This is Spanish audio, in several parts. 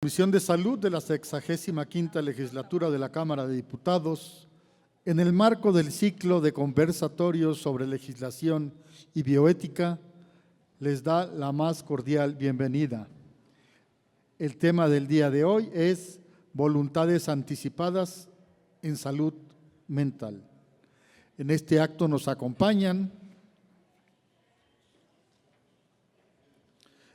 Comisión de Salud de la 65ª Legislatura de la Cámara de Diputados, en el marco del ciclo de conversatorios sobre legislación y bioética, les da la más cordial bienvenida. El tema del día de hoy es voluntades anticipadas en salud mental. En este acto nos acompañan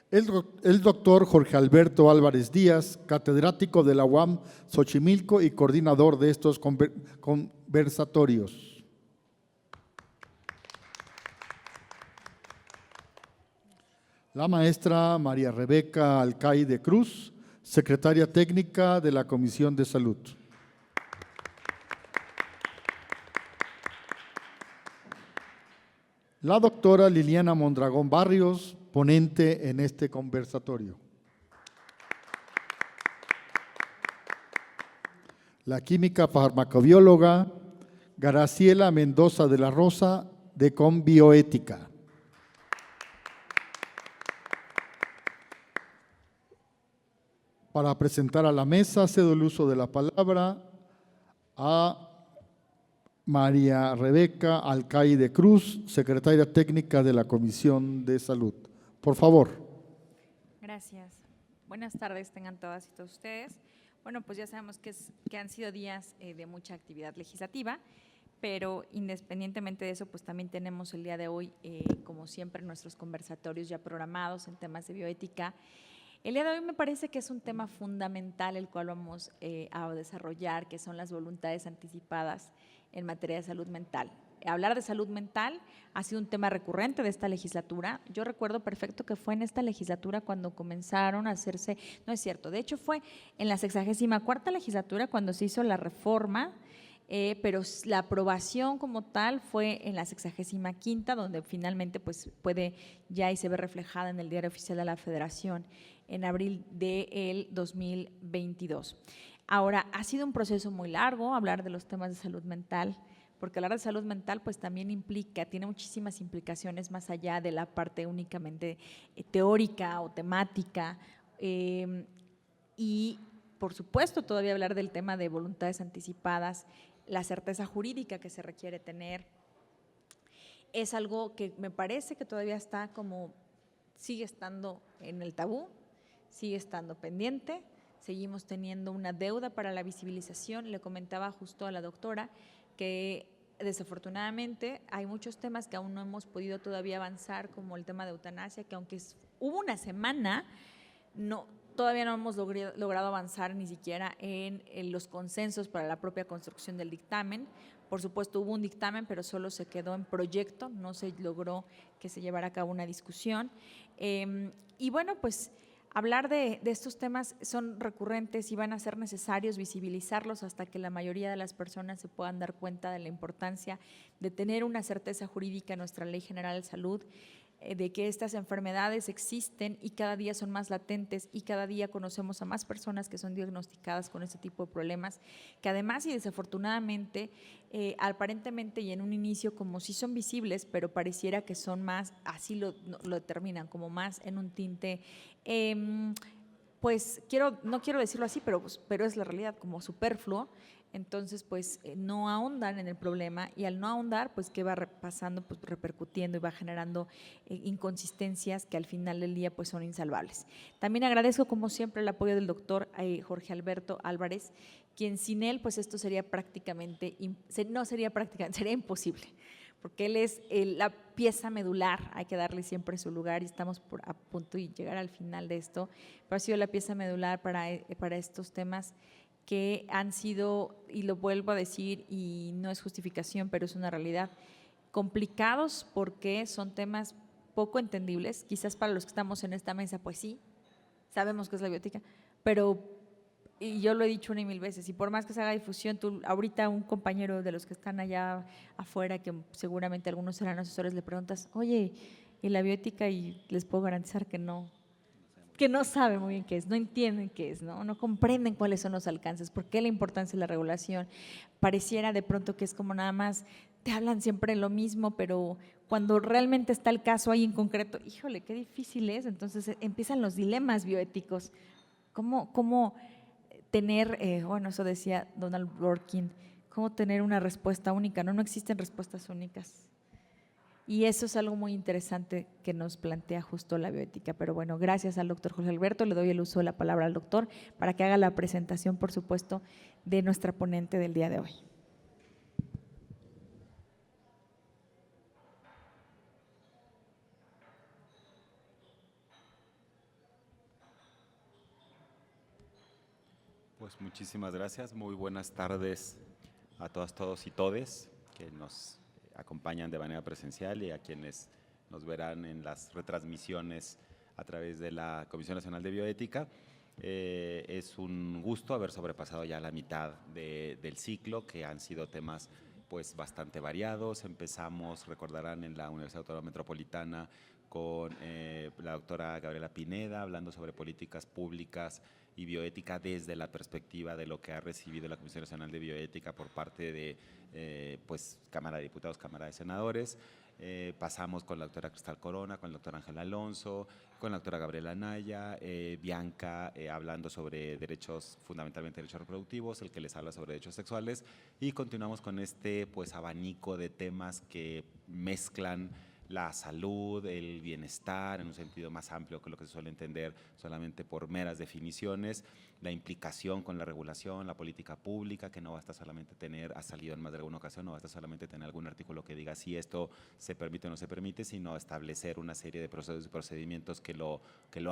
el doctor Jorge Alberto Álvarez Díaz, catedrático de la UAM Xochimilco y coordinador de estos conversatorios. La maestra María Rebeca Alcaide Cruz, secretaria técnica de la Comisión de Salud. La doctora Liliana Mondragón Barrios, ponente en este conversatorio. La química farmacobióloga Graciela Mendoza de la Rosa, de Conbioética. Para presentar a la mesa, cedo el uso de la palabra a María Rebeca Alcaide Cruz, secretaria técnica de la Comisión de Salud. Por favor. Gracias. Buenas tardes tengan todas y todos ustedes. Bueno, pues ya sabemos que han sido días de mucha actividad legislativa, pero independientemente de eso, pues también tenemos el día de hoy, como siempre, nuestros conversatorios ya programados en temas de bioética. El día de hoy me parece que es un tema fundamental el cual vamos a desarrollar, que son las voluntades anticipadas en materia de salud mental. Hablar de salud mental ha sido un tema recurrente de esta legislatura. Yo recuerdo perfecto que fue en esta legislatura cuando comenzaron a hacerse, no es cierto, de hecho fue en la 64ª legislatura cuando se hizo la reforma, pero la aprobación como tal fue en la 65ª, donde finalmente pues puede ya y se ve reflejada en el Diario Oficial de la Federación en abril del 2022. Ahora, ha sido un proceso muy largo hablar de los temas de salud mental, porque hablar de salud mental pues también tiene muchísimas implicaciones más allá de la parte únicamente teórica o temática, y por supuesto todavía hablar del tema de voluntades anticipadas, la certeza jurídica que se requiere tener, es algo que me parece que todavía está sigue estando en el tabú, sigue estando pendiente, seguimos teniendo una deuda para la visibilización. Le comentaba justo a la doctora que desafortunadamente hay muchos temas que aún no hemos podido todavía avanzar, como el tema de eutanasia, que aunque hubo una semana, todavía no hemos logrado avanzar ni siquiera en los consensos para la propia construcción del dictamen. Por supuesto hubo un dictamen, pero solo se quedó en proyecto, no se logró que se llevara a cabo una discusión. Y bueno, pues hablar de estos temas son recurrentes y van a ser necesarios visibilizarlos hasta que la mayoría de las personas se puedan dar cuenta de la importancia de tener una certeza jurídica en nuestra Ley General de Salud, de que estas enfermedades existen y cada día son más latentes y cada día conocemos a más personas que son diagnosticadas con este tipo de problemas, que además y desafortunadamente, aparentemente y en un inicio como si son visibles, pero pareciera que son más, así lo determinan, como más en un tinte, pues no quiero decirlo así, pero es la realidad, como superfluo. Entonces, pues no ahondan en el problema y al no ahondar, pues qué va pasando, pues repercutiendo y va generando inconsistencias que al final del día pues son insalvables. También agradezco como siempre el apoyo del doctor Jorge Alberto Álvarez, quien sin él pues esto sería sería imposible, porque él es la pieza medular, hay que darle siempre su lugar y estamos a punto de llegar al final de esto, pero ha sido la pieza medular para estos temas que han sido, y lo vuelvo a decir y no es justificación, pero es una realidad, complicados porque son temas poco entendibles, quizás para los que estamos en esta mesa, pues sí, sabemos que es la bioética, pero, y yo lo he dicho una y mil veces, y por más que se haga difusión, ahorita un compañero de los que están allá afuera, que seguramente algunos serán asesores, le preguntas, oye, ¿y la bioética? Y les puedo garantizar que no saben muy bien qué es, no entienden qué es, no comprenden cuáles son los alcances, por qué la importancia de la regulación. Pareciera de pronto que es como nada más, te hablan siempre lo mismo, pero cuando realmente está el caso ahí en concreto, híjole, qué difícil es. Entonces empiezan los dilemas bioéticos. ¿Cómo tener, bueno, eso decía Donald Dworkin, cómo tener una respuesta única? No existen respuestas únicas. Y eso es algo muy interesante que nos plantea justo la bioética. Pero bueno, gracias al doctor José Alberto. Le doy el uso de la palabra al doctor para que haga la presentación, por supuesto, de nuestra ponente del día de hoy. Pues muchísimas gracias, muy buenas tardes a todas, todos y todes que nos acompañan de manera presencial y a quienes nos verán en las retransmisiones a través de la Comisión Nacional de Bioética. Es un gusto haber sobrepasado ya la mitad del ciclo, que han sido temas pues bastante variados. Empezamos, recordarán, en la Universidad Autónoma Metropolitana con la doctora Gabriela Pineda, hablando sobre políticas públicas y bioética desde la perspectiva de lo que ha recibido la Comisión Nacional de Bioética por parte de pues, Cámara de Diputados, Cámara de Senadores. Pasamos con la doctora Cristal Corona, con la doctora Ángela Alonso, con la doctora Gabriela Anaya, Bianca hablando sobre derechos, fundamentalmente derechos reproductivos, el que les habla sobre derechos sexuales, y continuamos con este pues abanico de temas que mezclan la salud, el bienestar en un sentido más amplio que lo que se suele entender solamente por meras definiciones, la implicación con la regulación, la política pública, que no basta solamente tener, ha salido en más de alguna ocasión, no basta solamente tener algún artículo que diga si esto se permite o no se permite, sino establecer una serie de procesos y procedimientos que lo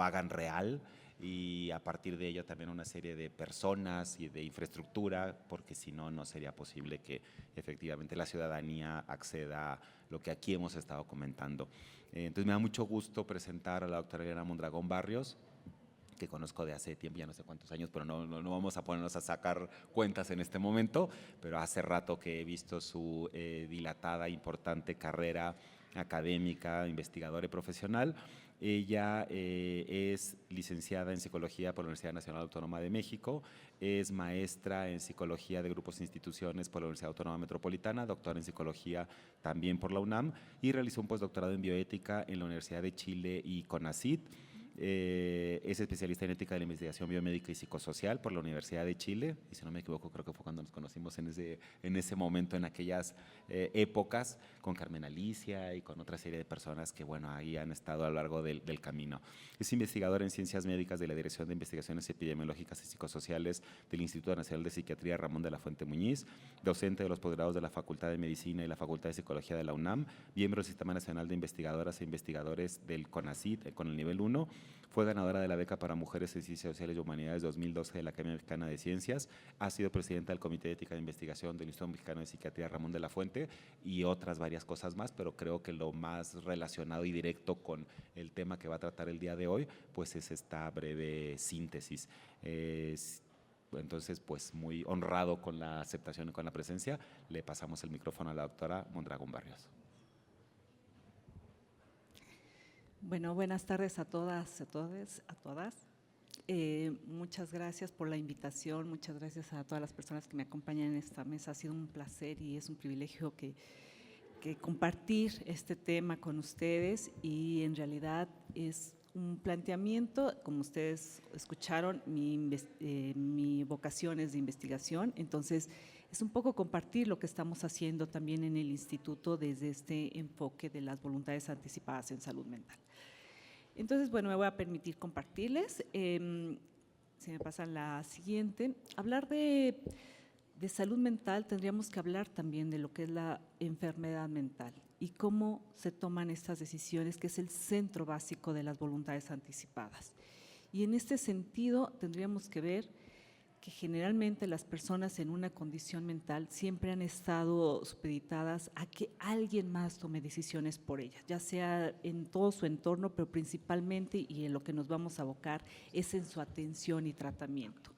hagan real, y a partir de ello también una serie de personas y de infraestructura, porque si no, no sería posible que efectivamente la ciudadanía acceda a lo que aquí hemos estado comentando. Entonces me da mucho gusto presentar a la doctora Elena Mondragón Barrios, que conozco de hace tiempo, ya no sé cuántos años, pero no vamos a ponernos a sacar cuentas en este momento, pero hace rato que he visto su dilatada, importante carrera académica, investigadora y profesional. Ella es licenciada en Psicología por la Universidad Nacional Autónoma de México, es maestra en Psicología de Grupos e Instituciones por la Universidad Autónoma Metropolitana, doctora en Psicología también por la UNAM, y realizó un postdoctorado en Bioética en la Universidad de Chile y CONACYT. Es especialista en ética de la investigación biomédica y psicosocial por la Universidad de Chile, y si no me equivoco creo que fue cuando nos conocimos en ese momento, en aquellas épocas, con Carmen Alicia y con otra serie de personas que bueno, ahí han estado a lo largo del camino. Es investigadora en ciencias médicas de la Dirección de Investigaciones Epidemiológicas y Psicosociales del Instituto Nacional de Psiquiatría Ramón de la Fuente Muñiz, docente de los posgrados de la Facultad de Medicina y la Facultad de Psicología de la UNAM, miembro del Sistema Nacional de Investigadoras e Investigadores del CONACYT con el nivel 1, fue ganadora de la beca para mujeres en Ciencias Sociales y Humanidades 2012 de la Academia Mexicana de Ciencias, ha sido presidenta del Comité de Ética de Investigación del Instituto Mexicano de Psiquiatría Ramón de la Fuente y otras varias cosas más, pero creo que lo más relacionado y directo con el tema que va a tratar el día de hoy, pues es esta breve síntesis. Entonces, pues muy honrado con la aceptación y con la presencia, le pasamos el micrófono a la doctora Mondragón Barrios. Bueno, buenas tardes a todas, a todos, a todas. Muchas gracias por la invitación, muchas gracias a todas las personas que me acompañan en esta mesa. Ha sido un placer y es un privilegio que compartir este tema con ustedes, y en realidad es un planteamiento, como ustedes escucharon, mi vocación es de investigación, entonces es un poco compartir lo que estamos haciendo también en el instituto desde este enfoque de las voluntades anticipadas en salud mental. Entonces, bueno, me voy a permitir compartirles. Si me pasan la siguiente, hablar de salud mental tendríamos que hablar también de lo que es la enfermedad mental y cómo se toman estas decisiones, que es el centro básico de las voluntades anticipadas. Y en este sentido tendríamos que ver que generalmente las personas en una condición mental siempre han estado supeditadas a que alguien más tome decisiones por ellas, ya sea en todo su entorno, pero principalmente, y en lo que nos vamos a abocar, es en su atención y tratamiento.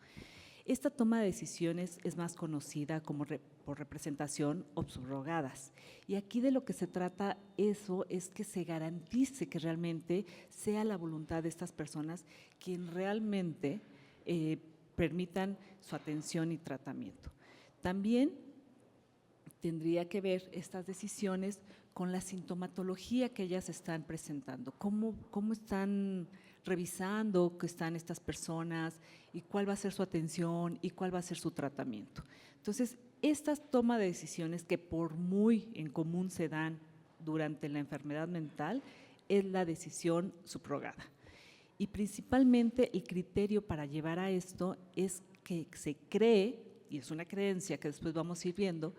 Esta toma de decisiones es más conocida como por representación o subrogadas. Y aquí de lo que se trata eso es que se garantice que realmente sea la voluntad de estas personas quien realmente permitan su atención y tratamiento. También tendría que ver estas decisiones con la sintomatología que ellas están presentando, cómo están revisando qué están estas personas y cuál va a ser su atención y cuál va a ser su tratamiento. Entonces, estas tomas de decisiones que por muy en común se dan durante la enfermedad mental es la decisión subrogada. Y principalmente el criterio para llevar a esto es que se cree, y es una creencia que después vamos a ir viendo,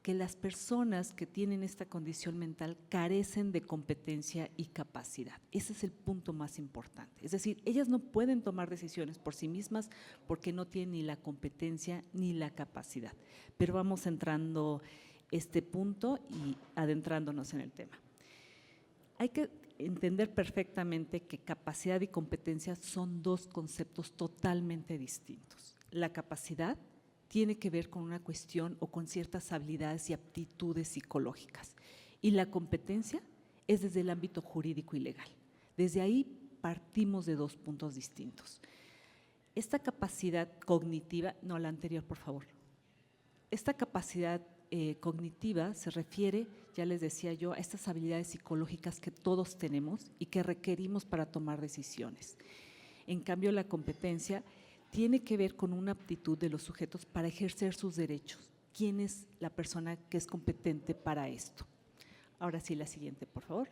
que las personas que tienen esta condición mental carecen de competencia y capacidad. Ese es el punto más importante. Es decir, ellas no pueden tomar decisiones por sí mismas porque no tienen ni la competencia ni la capacidad. Pero vamos entrando este punto y adentrándonos en el tema. Hay que entender perfectamente que capacidad y competencia son dos conceptos totalmente distintos. La capacidad tiene que ver con una cuestión o con ciertas habilidades y aptitudes psicológicas. Y la competencia es desde el ámbito jurídico y legal. Desde ahí partimos de dos puntos distintos. Esta capacidad cognitiva, no la anterior, por favor. Esta capacidad cognitiva se refiere, ya les decía yo, a estas habilidades psicológicas que todos tenemos y que requerimos para tomar decisiones. En cambio, la competencia tiene que ver con una aptitud de los sujetos para ejercer sus derechos. ¿Quién es la persona que es competente para esto? Ahora sí, la siguiente, por favor.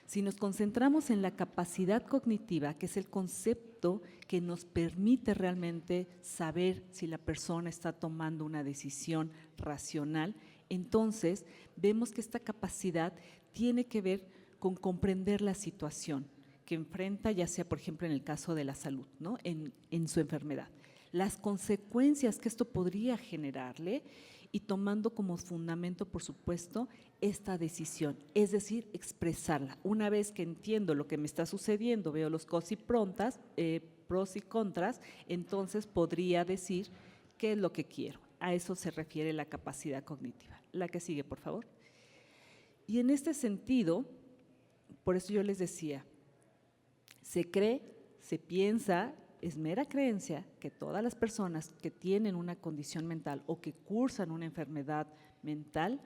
Si nos concentramos en la capacidad cognitiva, que es el concepto que nos permite realmente saber si la persona está tomando una decisión racional, entonces vemos que esta capacidad tiene que ver con comprender la situación que enfrenta, ya sea, por ejemplo, en el caso de la salud, ¿no? en su enfermedad, las consecuencias que esto podría generarle y tomando como fundamento, por supuesto, esta decisión, es decir, expresarla. Una vez que entiendo lo que me está sucediendo, veo los pros y contras, entonces podría decir qué es lo que quiero. A eso se refiere la capacidad cognitiva. La que sigue, por favor. Y en este sentido, por eso yo les decía, se cree, se piensa, es mera creencia que todas las personas que tienen una condición mental o que cursan una enfermedad mental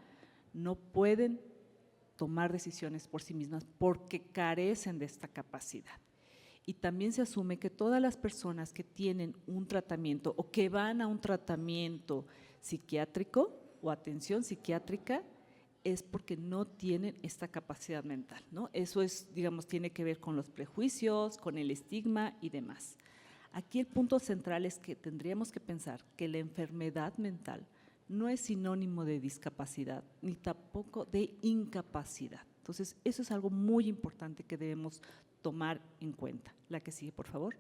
no pueden tomar decisiones por sí mismas porque carecen de esta capacidad. Y también se asume que todas las personas que tienen un tratamiento o que van a un tratamiento psiquiátrico o atención psiquiátrica es porque no tienen esta capacidad mental, ¿no? Eso es, digamos, tiene que ver con los prejuicios, con el estigma y demás. Aquí el punto central es que tendríamos que pensar que la enfermedad mental no es sinónimo de discapacidad ni tampoco de incapacidad. Entonces, eso es algo muy importante que debemos tomar en cuenta. La que sigue, por favor.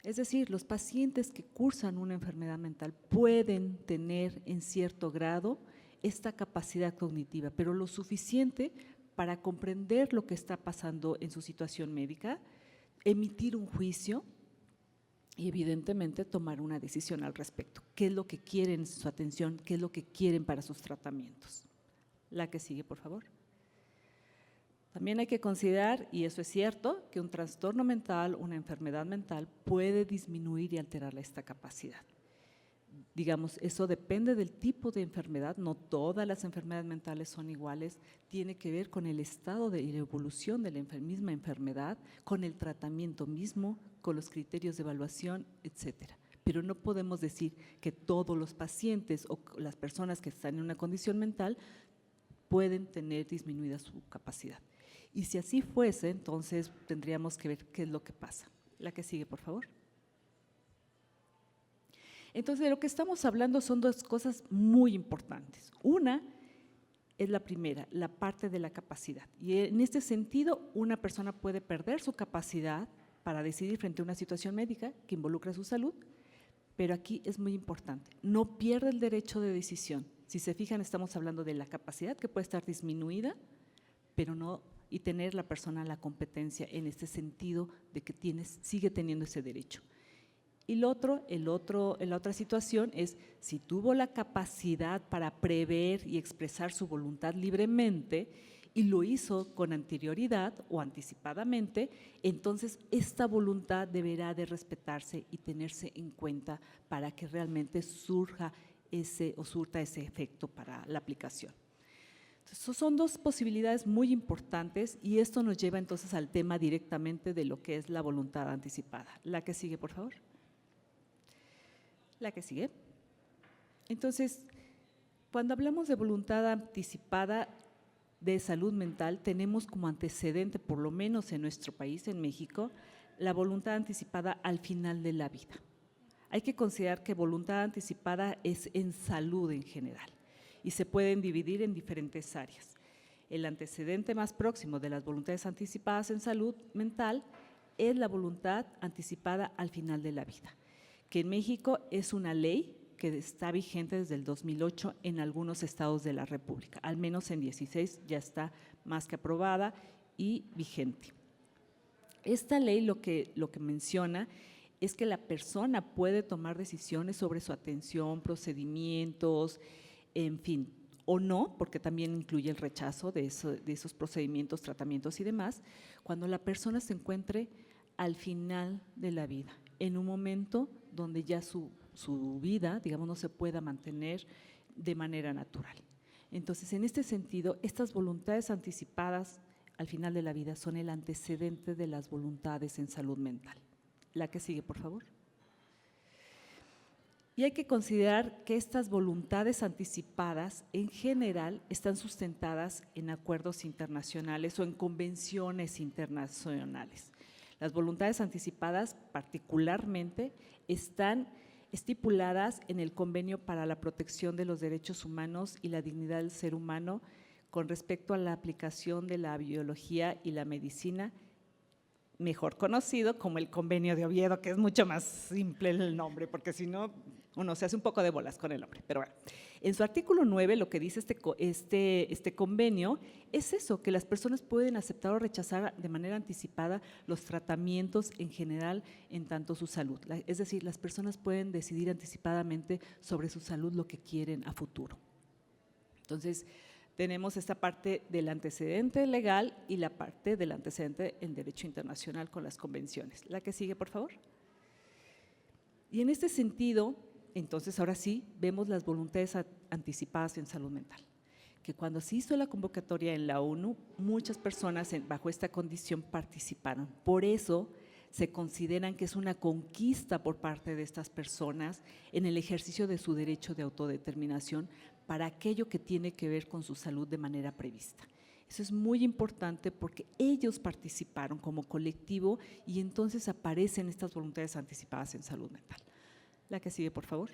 Es decir, los pacientes que cursan una enfermedad mental pueden tener en cierto grado esta capacidad cognitiva, pero lo suficiente para comprender lo que está pasando en su situación médica, emitir un juicio y evidentemente tomar una decisión al respecto. ¿Qué es lo que quieren en su atención? ¿Qué es lo que quieren para sus tratamientos? La que sigue, por favor. También hay que considerar, y eso es cierto, que un trastorno mental, una enfermedad mental puede disminuir y alterar esta capacidad. Digamos, eso depende del tipo de enfermedad, no todas las enfermedades mentales son iguales, tiene que ver con el estado de la evolución de la misma enfermedad, con el tratamiento mismo, con los criterios de evaluación, etcétera. Pero no podemos decir que todos los pacientes o las personas que están en una condición mental pueden tener disminuida su capacidad. Y si así fuese, entonces tendríamos que ver qué es lo que pasa. La que sigue, por favor. Entonces, de lo que estamos hablando son dos cosas muy importantes. Una es la primera, la parte de la capacidad. Y en este sentido, una persona puede perder su capacidad para decidir frente a una situación médica que involucra su salud, pero aquí es muy importante, no pierde el derecho de decisión. Si se fijan, estamos hablando de la capacidad que puede estar disminuida, pero no, y tener la persona la competencia en este sentido de que sigue teniendo ese derecho. Y la otra situación es si tuvo la capacidad para prever y expresar su voluntad libremente y lo hizo con anterioridad o anticipadamente, entonces esta voluntad deberá de respetarse y tenerse en cuenta para que realmente surta ese efecto para la aplicación. Entonces, son dos posibilidades muy importantes y esto nos lleva entonces al tema directamente de lo que es la voluntad anticipada. La que sigue, por favor. La que sigue. Entonces, cuando hablamos de voluntad anticipada de salud mental, tenemos como antecedente, por lo menos en nuestro país, en México, la voluntad anticipada al final de la vida. Hay que considerar que voluntad anticipada es en salud en general y se pueden dividir en diferentes áreas. El antecedente más próximo de las voluntades anticipadas en salud mental es la voluntad anticipada al final de la vida, que en México es una ley que está vigente desde el 2008 en algunos estados de la República, al menos en 16 ya está más que aprobada y vigente. Esta ley lo que menciona es que la persona puede tomar decisiones sobre su atención, procedimientos, en fin, o no, porque también incluye el rechazo de esos procedimientos, tratamientos y demás, cuando la persona se encuentre al final de la vida, en un momento donde ya su vida, digamos, no se pueda mantener de manera natural. Entonces, en este sentido, estas voluntades anticipadas al final de la vida son el antecedente de las voluntades en salud mental. La que sigue, por favor. Y hay que considerar que estas voluntades anticipadas en general están sustentadas en acuerdos internacionales o en convenciones internacionales. Las voluntades anticipadas particularmente están estipuladas en el Convenio para la Protección de los Derechos Humanos y la Dignidad del Ser Humano con respecto a la aplicación de la biología y la medicina, mejor conocido como el Convenio de Oviedo, que es mucho más simple el nombre, porque si no, uno se hace un poco de bolas con el nombre. Pero bueno, en su artículo 9 lo que dice este convenio es eso, que las personas pueden aceptar o rechazar de manera anticipada los tratamientos en general en tanto su salud. Es decir, las personas pueden decidir anticipadamente sobre su salud lo que quieren a futuro. Entonces, tenemos esta parte del antecedente legal y la parte del antecedente en derecho internacional con las convenciones. La que sigue, por favor. Y en este sentido, entonces ahora sí, vemos las voluntades anticipadas en salud mental, que cuando se hizo la convocatoria en la ONU, muchas personas bajo esta condición participaron. Por eso se consideran que es una conquista por parte de estas personas en el ejercicio de su derecho de autodeterminación para aquello que tiene que ver con su salud de manera prevista. Eso es muy importante porque ellos participaron como colectivo y entonces aparecen estas voluntades anticipadas en salud mental. La que sigue, por favor.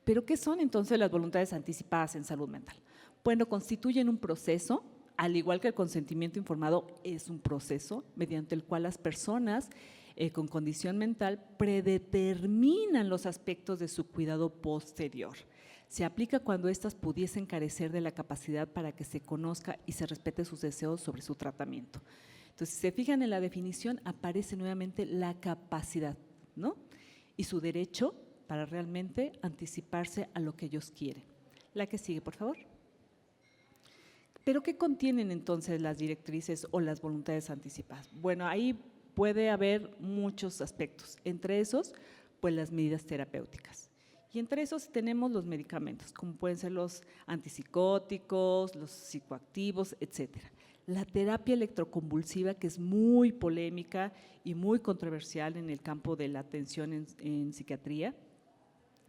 ¿Pero qué son entonces las voluntades anticipadas en salud mental? Bueno, constituyen un proceso, al igual que el consentimiento informado es un proceso mediante el cual las personas con condición mental predeterminan los aspectos de su cuidado posterior. Se aplica cuando éstas pudiesen carecer de la capacidad para que se conozca y se respete sus deseos sobre su tratamiento. Entonces, si se fijan en la definición, aparece nuevamente la capacidad, ¿no? Y su derecho para realmente anticiparse a lo que ellos quieren. La que sigue, por favor. ¿Pero qué contienen entonces las directrices o las voluntades anticipadas? Bueno, ahí puede haber muchos aspectos, entre esos, pues las medidas terapéuticas. Y entre esos tenemos los medicamentos, como pueden ser los antipsicóticos, los psicoactivos, etcétera. La terapia electroconvulsiva, que es muy polémica y muy controversial en el campo de la atención en psiquiatría,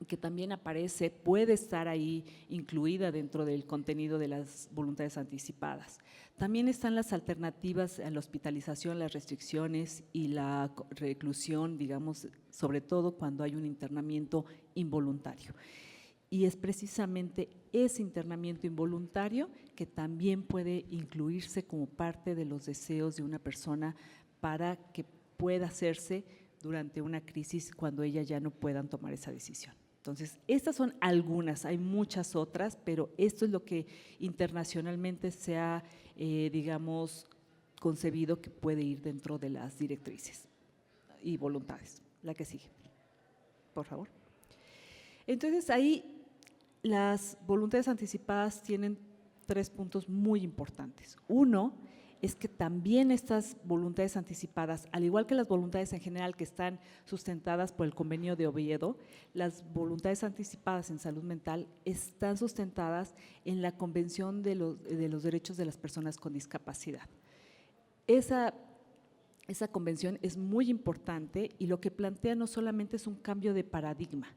que también aparece, puede estar ahí incluida dentro del contenido de las voluntades anticipadas. También están las alternativas a la hospitalización, las restricciones y la reclusión, digamos, sobre todo cuando hay un internamiento involuntario. Y es precisamente ese internamiento involuntario que también puede incluirse como parte de los deseos de una persona para que pueda hacerse durante una crisis cuando ella ya no puedan tomar esa decisión. Entonces, estas son algunas, hay muchas otras, pero esto es lo que internacionalmente se ha, digamos, concebido que puede ir dentro de las directrices y voluntades. La que sigue, por favor. Entonces, ahí las voluntades anticipadas tienen 3 puntos muy importantes. Uno es que también estas voluntades anticipadas, al igual que las voluntades en general que están sustentadas por el Convenio de Oviedo, las voluntades anticipadas en salud mental están sustentadas en la Convención de los Derechos de las Personas con Discapacidad. Esa convención es muy importante y lo que plantea no solamente es un cambio de paradigma,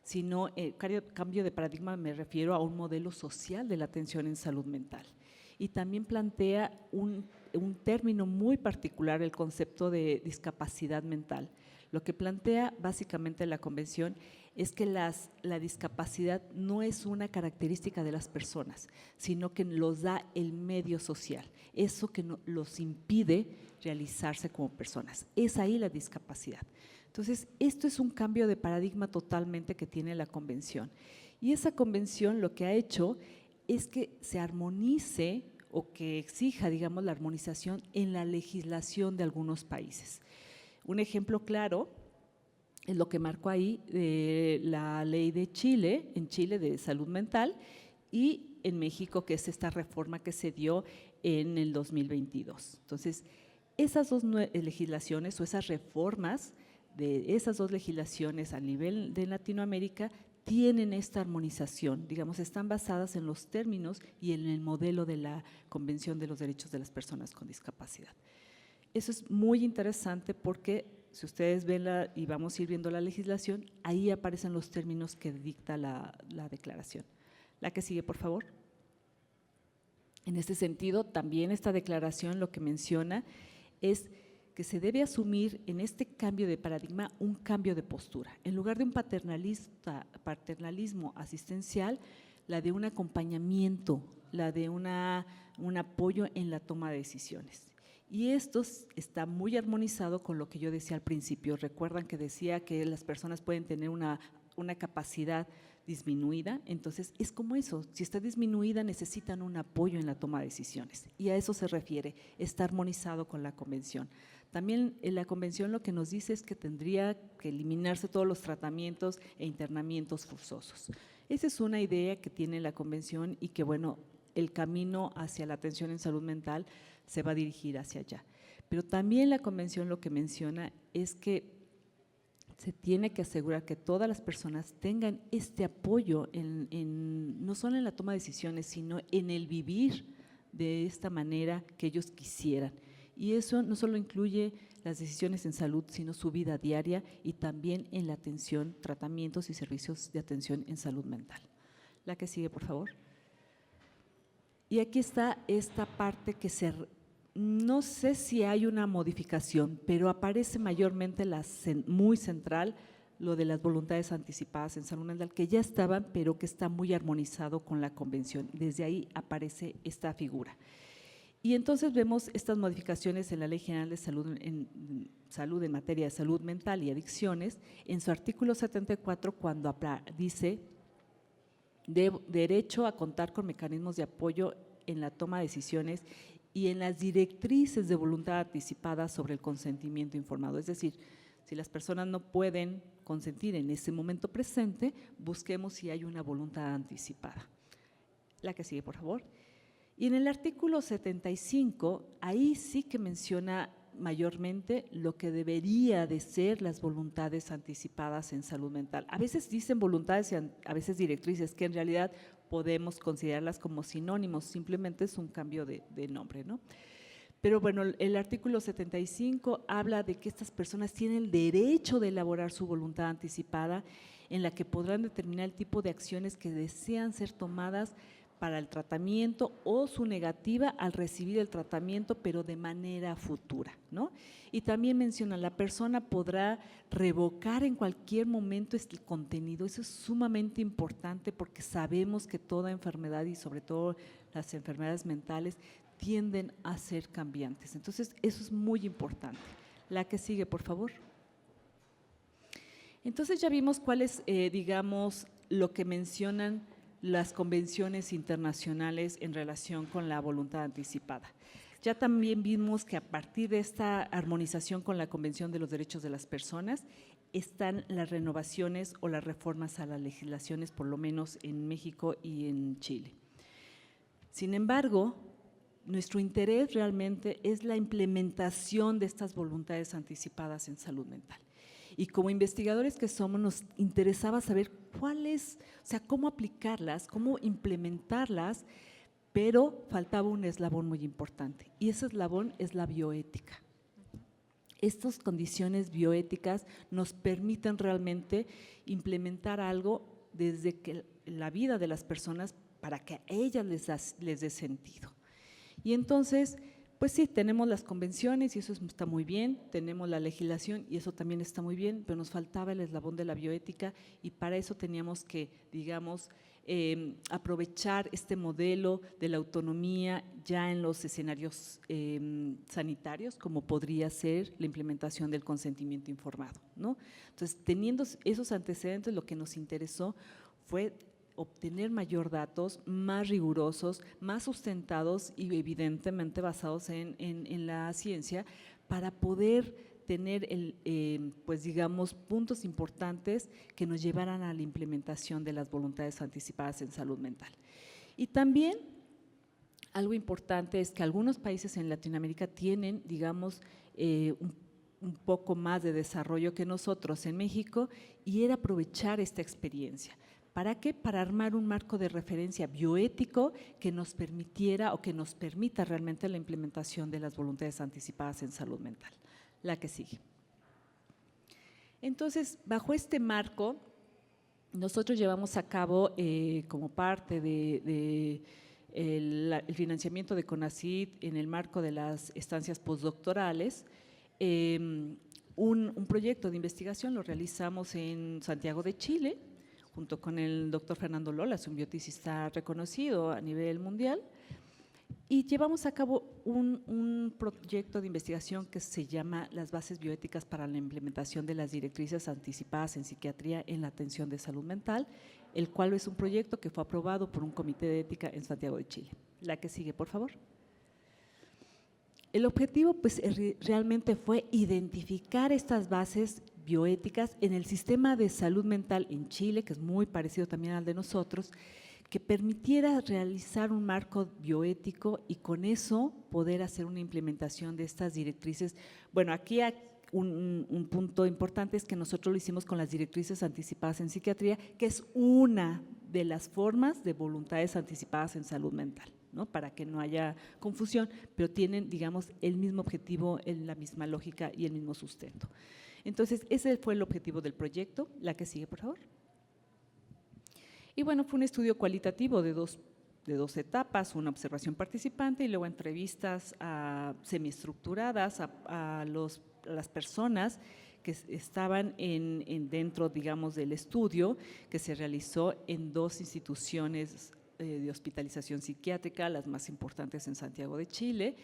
sino cambio de paradigma me refiero a un modelo social de la atención en salud mental. Y también plantea un término muy particular, el concepto de discapacidad mental. Lo que plantea básicamente la convención es que la discapacidad no es una característica de las personas, sino que los da el medio social, eso que los impide realizarse como personas. Es ahí la discapacidad. Entonces, esto es un cambio de paradigma totalmente que tiene la convención. Y esa convención lo que ha hecho es que se armonice o que exija, digamos, la armonización en la legislación de algunos países. Un ejemplo claro es lo que marcó ahí la ley de Chile, en Chile de salud mental, y en México, que es esta reforma que se dio en el 2022. Entonces, esas dos legislaciones o esas reformas de esas dos legislaciones a nivel de Latinoamérica tienen esta armonización, digamos, están basadas en los términos y en el modelo de la Convención de los Derechos de las Personas con Discapacidad. Eso es muy interesante porque si ustedes ven y vamos a ir viendo la legislación, ahí aparecen los términos que dicta la declaración. La que sigue, por favor. En este sentido, también esta declaración lo que menciona es que se debe asumir en este cambio de paradigma un cambio de postura. En lugar de un paternalismo asistencial, la de un acompañamiento, la de un apoyo en la toma de decisiones. Y esto está muy armonizado con lo que yo decía al principio. Recuerdan que decía que las personas pueden tener una capacidad disminuida, entonces es como eso, si está disminuida necesitan un apoyo en la toma de decisiones y a eso se refiere, está armonizado con la convención. También en la convención lo que nos dice es que tendría que eliminarse todos los tratamientos e internamientos forzosos. Esa es una idea que tiene la convención y que bueno, el camino hacia la atención en salud mental se va a dirigir hacia allá. Pero también la convención lo que menciona es que se tiene que asegurar que todas las personas tengan este apoyo no solo en la toma de decisiones, sino en el vivir de esta manera que ellos quisieran. Y eso no solo incluye las decisiones en salud, sino su vida diaria y también en la atención, tratamientos y servicios de atención en salud mental. La que sigue, por favor. Y aquí está esta parte que no sé si hay una modificación, pero aparece mayormente muy central lo de las voluntades anticipadas en salud mental, que ya estaban, pero que está muy armonizado con la convención. Desde ahí aparece esta figura. Y entonces vemos estas modificaciones en la Ley General de Salud en materia de salud mental y adicciones, en su artículo 74, cuando dice derecho a contar con mecanismos de apoyo en la toma de decisiones y en las directrices de voluntad anticipada sobre el consentimiento informado. Es decir, si las personas no pueden consentir en ese momento presente, busquemos si hay una voluntad anticipada. La que sigue, por favor. Y en el artículo 75, ahí sí que menciona mayormente lo que debería de ser las voluntades anticipadas en salud mental. A veces dicen voluntades y a veces directrices, que en realidad podemos considerarlas como sinónimos, simplemente es un cambio de nombre, ¿no? Pero bueno, el artículo 75 habla de que estas personas tienen el derecho de elaborar su voluntad anticipada en la que podrán determinar el tipo de acciones que desean ser tomadas para el tratamiento o su negativa al recibir el tratamiento, pero de manera futura, ¿no? Y también menciona, la persona podrá revocar en cualquier momento este contenido. Eso es sumamente importante porque sabemos que toda enfermedad y sobre todo las enfermedades mentales tienden a ser cambiantes. Entonces, eso es muy importante. La que sigue, por favor. Entonces, ya vimos cuál es, digamos, lo que mencionan las convenciones internacionales en relación con la voluntad anticipada. Ya también vimos que a partir de esta armonización con la Convención de los Derechos de las Personas están las renovaciones o las reformas a las legislaciones, por lo menos en México y en Chile. Sin embargo, nuestro interés realmente es la implementación de estas voluntades anticipadas en salud mental. Y como investigadores que somos, nos interesaba saber cuáles, o sea, cómo aplicarlas, cómo implementarlas, pero faltaba un eslabón muy importante, y ese eslabón es la bioética. Estas condiciones bioéticas nos permiten realmente implementar algo desde que la vida de las personas para que a ellas les dé sentido. Y entonces, pues sí, tenemos las convenciones y eso está muy bien, tenemos la legislación y eso también está muy bien, pero nos faltaba el eslabón de la bioética y para eso teníamos que, digamos, aprovechar este modelo de la autonomía ya en los escenarios sanitarios, como podría ser la implementación del consentimiento informado, ¿no? Entonces, teniendo esos antecedentes, lo que nos interesó fue obtener mayor datos, más rigurosos, más sustentados y evidentemente basados en la ciencia para poder tener, pues digamos, puntos importantes que nos llevaran a la implementación de las voluntades anticipadas en salud mental. Y también algo importante es que algunos países en Latinoamérica tienen, digamos, un poco más de desarrollo que nosotros en México y era aprovechar esta experiencia. ¿Para qué? Para armar un marco de referencia bioético que nos permitiera o que nos permita realmente la implementación de las voluntades anticipadas en salud mental. La que sigue. Entonces, bajo este marco, nosotros llevamos a cabo como parte del financiamiento de CONACYT en el marco de las estancias postdoctorales, un proyecto de investigación lo realizamos en Santiago de Chile, junto con el doctor Fernando Lolas, un bioticista reconocido a nivel mundial, y llevamos a cabo un proyecto de investigación que se llama Las bases bioéticas para la implementación de las directrices anticipadas en psiquiatría en la atención de salud mental, el cual es un proyecto que fue aprobado por un comité de ética en Santiago de Chile. La que sigue, por favor. El objetivo pues, realmente fue identificar estas bases bioéticas en el sistema de salud mental en Chile, que es muy parecido también al de nosotros, que permitiera realizar un marco bioético y con eso poder hacer una implementación de estas directrices. Bueno, aquí un punto importante es que nosotros lo hicimos con las directrices anticipadas en psiquiatría, que es una de las formas de voluntades anticipadas en salud mental, ¿no? Para que no haya confusión, pero tienen, digamos, el mismo objetivo, la misma lógica y el mismo sustento. Entonces, ese fue el objetivo del proyecto. La que sigue, por favor. Y bueno, fue un estudio cualitativo de dos etapas, una observación participante y luego entrevistas semiestructuradas a las personas que estaban dentro, digamos, del estudio que se realizó en 2 instituciones de hospitalización psiquiátrica, las más importantes en Santiago de Chile.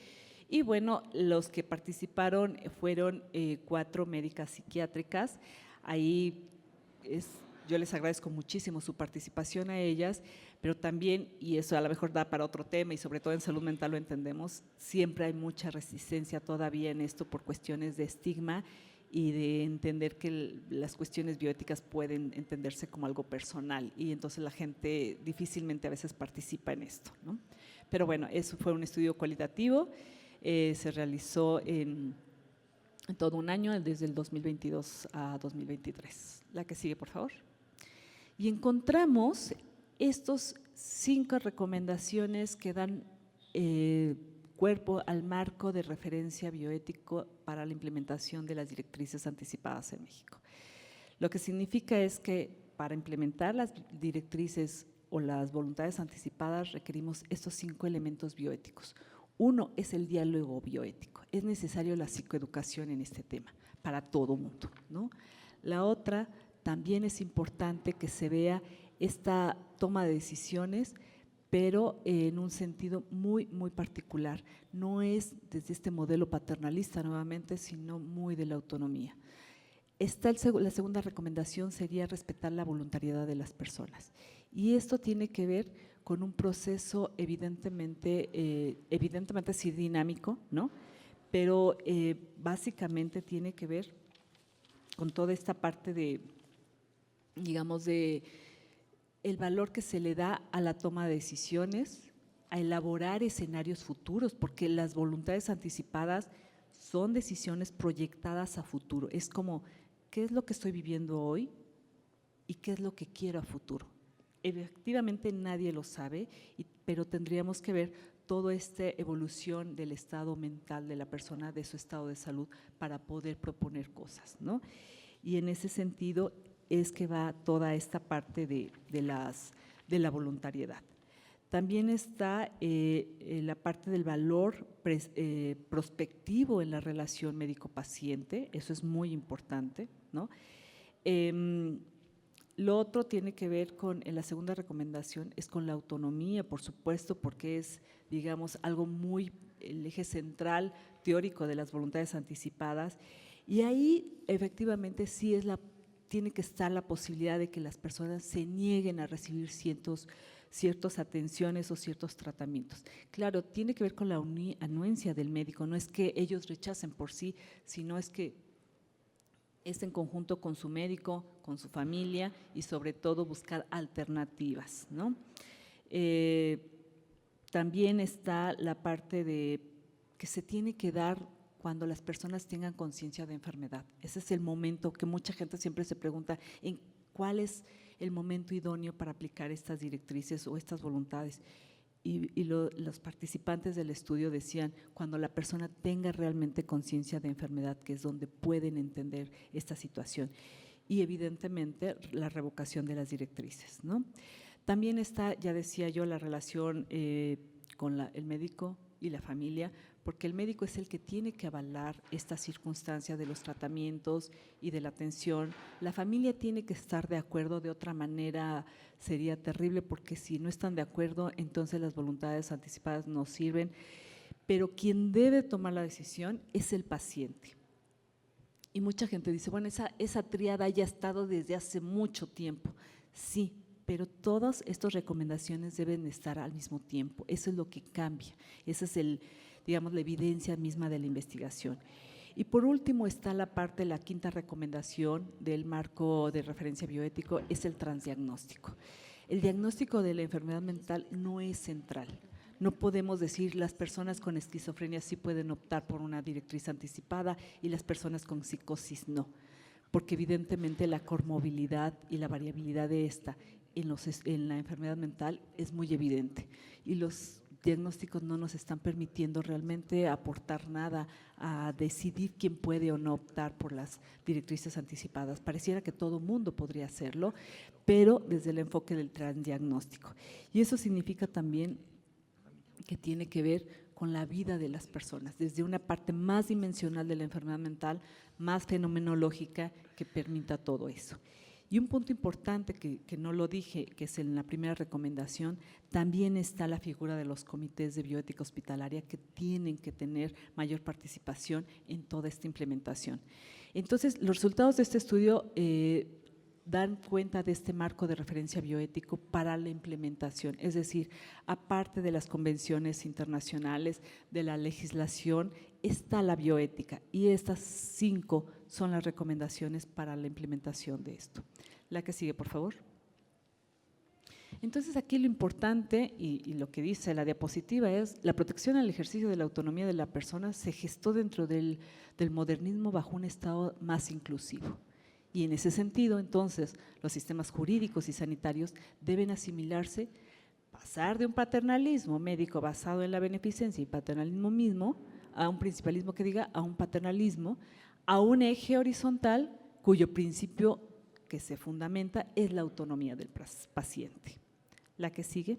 Y bueno, los que participaron fueron 4 médicas psiquiátricas. Ahí yo les agradezco muchísimo su participación a ellas, pero también, y eso a lo mejor da para otro tema y sobre todo en salud mental lo entendemos, siempre hay mucha resistencia todavía en esto por cuestiones de estigma y de entender que las cuestiones bioéticas pueden entenderse como algo personal y entonces la gente difícilmente a veces participa en esto, ¿no? Pero bueno, eso fue un estudio cualitativo, se realizó en todo un año, desde el 2022 a 2023. La que sigue, por favor. Y encontramos estos 5 recomendaciones que dan cuerpo al marco de referencia bioético para la implementación de las directrices anticipadas en México. Lo que significa es que para implementar las directrices o las voluntades anticipadas requerimos estos 5 elementos bioéticos. Uno es el diálogo bioético. Es necesario la psicoeducación en este tema para todo mundo, ¿no? La otra, también es importante que se vea esta toma de decisiones, pero en un sentido muy, muy particular. No es desde este modelo paternalista nuevamente, sino muy de la autonomía. La segunda recomendación sería respetar la voluntariedad de las personas. Y esto tiene que ver con un proceso evidentemente sí dinámico, ¿no? Pero básicamente tiene que ver con toda esta parte de, digamos, de el valor que se le da a la toma de decisiones, a elaborar escenarios futuros, porque las voluntades anticipadas son decisiones proyectadas a futuro. Es como, ¿qué es lo que estoy viviendo hoy y qué es lo que quiero a futuro? Efectivamente nadie lo sabe, pero tendríamos que ver toda esta evolución del estado mental de la persona, de su estado de salud, para poder proponer cosas, ¿no? Y en ese sentido es que va toda esta parte de la voluntariedad. También está la parte del valor prospectivo en la relación médico-paciente, eso es muy importante, ¿no? Lo otro tiene que ver con, en la segunda recomendación, es con la autonomía, por supuesto, porque es, digamos, algo muy, el eje central teórico de las voluntades anticipadas, y ahí efectivamente sí tiene que estar la posibilidad de que las personas se nieguen a recibir ciertas atenciones o ciertos tratamientos. Claro, tiene que ver con la anuencia del médico, no es que ellos rechacen por sí, sino es que es en conjunto con su médico, con su familia y sobre todo buscar alternativas, ¿no? También está la parte de que se tiene que dar cuando las personas tengan conciencia de enfermedad. Ese es el momento que mucha gente siempre se pregunta, ¿en cuál es el momento idóneo para aplicar estas directrices o estas voluntades? Y los participantes del estudio decían, cuando la persona tenga realmente conciencia de enfermedad, que es donde pueden entender esta situación. Y evidentemente la revocación de las directrices, ¿no? También está, ya decía yo, la relación con el médico y la familia, porque el médico es el que tiene que avalar esta circunstancia de los tratamientos y de la atención. La familia tiene que estar de acuerdo, de otra manera sería terrible, porque si no están de acuerdo, entonces las voluntades anticipadas no sirven. Pero quien debe tomar la decisión es el paciente. Y mucha gente dice, bueno, esa tríada ya ha estado desde hace mucho tiempo. Sí, pero todas estas recomendaciones deben estar al mismo tiempo. Eso es lo que cambia. Esa es digamos, la evidencia misma de la investigación. Y por último está la parte, la quinta recomendación del marco de referencia bioético, es el transdiagnóstico. El diagnóstico de la enfermedad mental no es central. No podemos decir las personas con esquizofrenia sí pueden optar por una directriz anticipada y las personas con psicosis no, porque evidentemente la comorbilidad y la variabilidad de esta en la enfermedad mental es muy evidente, y los diagnósticos no nos están permitiendo realmente aportar nada a decidir quién puede o no optar por las directrices anticipadas. Pareciera que todo mundo podría hacerlo, pero desde el enfoque del transdiagnóstico. Y eso significa también que tiene que ver con la vida de las personas, desde una parte más dimensional de la enfermedad mental, más fenomenológica, que permita todo eso. Y un punto importante que no lo dije, que es en la primera recomendación, también está la figura de los comités de bioética hospitalaria, que tienen que tener mayor participación en toda esta implementación. Entonces, los resultados de este estudio dan cuenta de este marco de referencia bioético para la implementación, es decir, aparte de las convenciones internacionales, de la legislación, está la bioética, y estas 5 son las recomendaciones para la implementación de esto. La que sigue, por favor. Entonces, aquí lo importante y lo que dice la diapositiva es: la protección al ejercicio de la autonomía de la persona se gestó dentro del modernismo bajo un estado más inclusivo. Y en ese sentido, entonces, los sistemas jurídicos y sanitarios deben asimilarse, pasar de un paternalismo médico basado en la beneficencia y paternalismo mismo, a un principalismo que diga, a un paternalismo, a un eje horizontal cuyo principio que se fundamenta es la autonomía del paciente. La que sigue.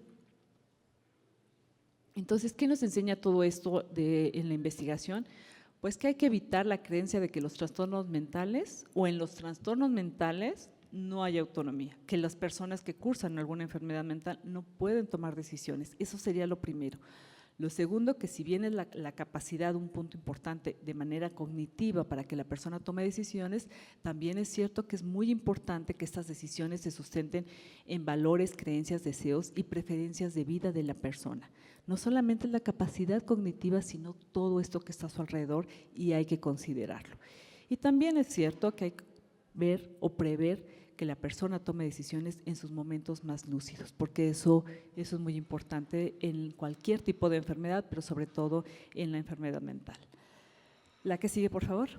Entonces, ¿qué nos enseña todo esto en la investigación? Pues que hay que evitar la creencia de que los trastornos mentales o en los trastornos mentales no hay autonomía, que las personas que cursan alguna enfermedad mental no pueden tomar decisiones. Eso sería lo primero. Lo segundo, que si bien es la capacidad un punto importante de manera cognitiva para que la persona tome decisiones, también es cierto que es muy importante que estas decisiones se sustenten en valores, creencias, deseos y preferencias de vida de la persona. No solamente la capacidad cognitiva, sino todo esto que está a su alrededor, y hay que considerarlo. Y también es cierto que hay que ver o prever que la persona tome decisiones en sus momentos más lúcidos, porque eso es muy importante en cualquier tipo de enfermedad, pero sobre todo en la enfermedad mental. La que sigue, por favor.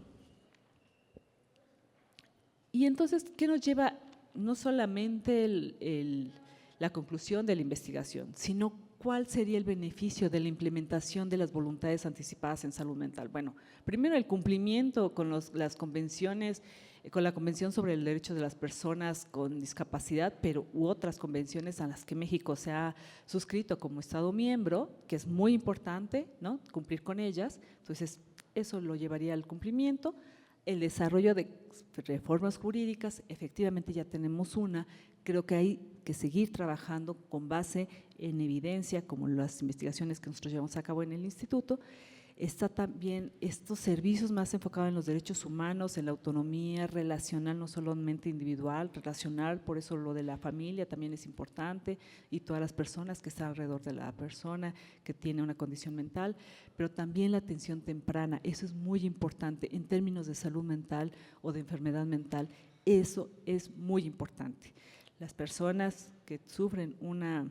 Y entonces, ¿qué nos lleva no solamente la conclusión de la investigación, sino cuál sería el beneficio de la implementación de las voluntades anticipadas en salud mental? Bueno, primero el cumplimiento con las convenciones, con la Convención sobre el Derecho de las Personas con Discapacidad, pero u otras convenciones a las que México se ha suscrito como Estado miembro, que es muy importante, ¿no?, cumplir con ellas. Entonces, eso lo llevaría al cumplimiento. El desarrollo de reformas jurídicas, efectivamente ya tenemos una, creo que hay que seguir trabajando con base en evidencia, como las investigaciones que nosotros llevamos a cabo en el instituto. Está también estos servicios más enfocados en los derechos humanos, en la autonomía relacional, no solamente individual, relacional, por eso lo de la familia también es importante, y todas las personas que están alrededor de la persona que tiene una condición mental, pero también la atención temprana, eso es muy importante en términos de salud mental o de enfermedad mental, eso es muy importante. Las personas que sufren una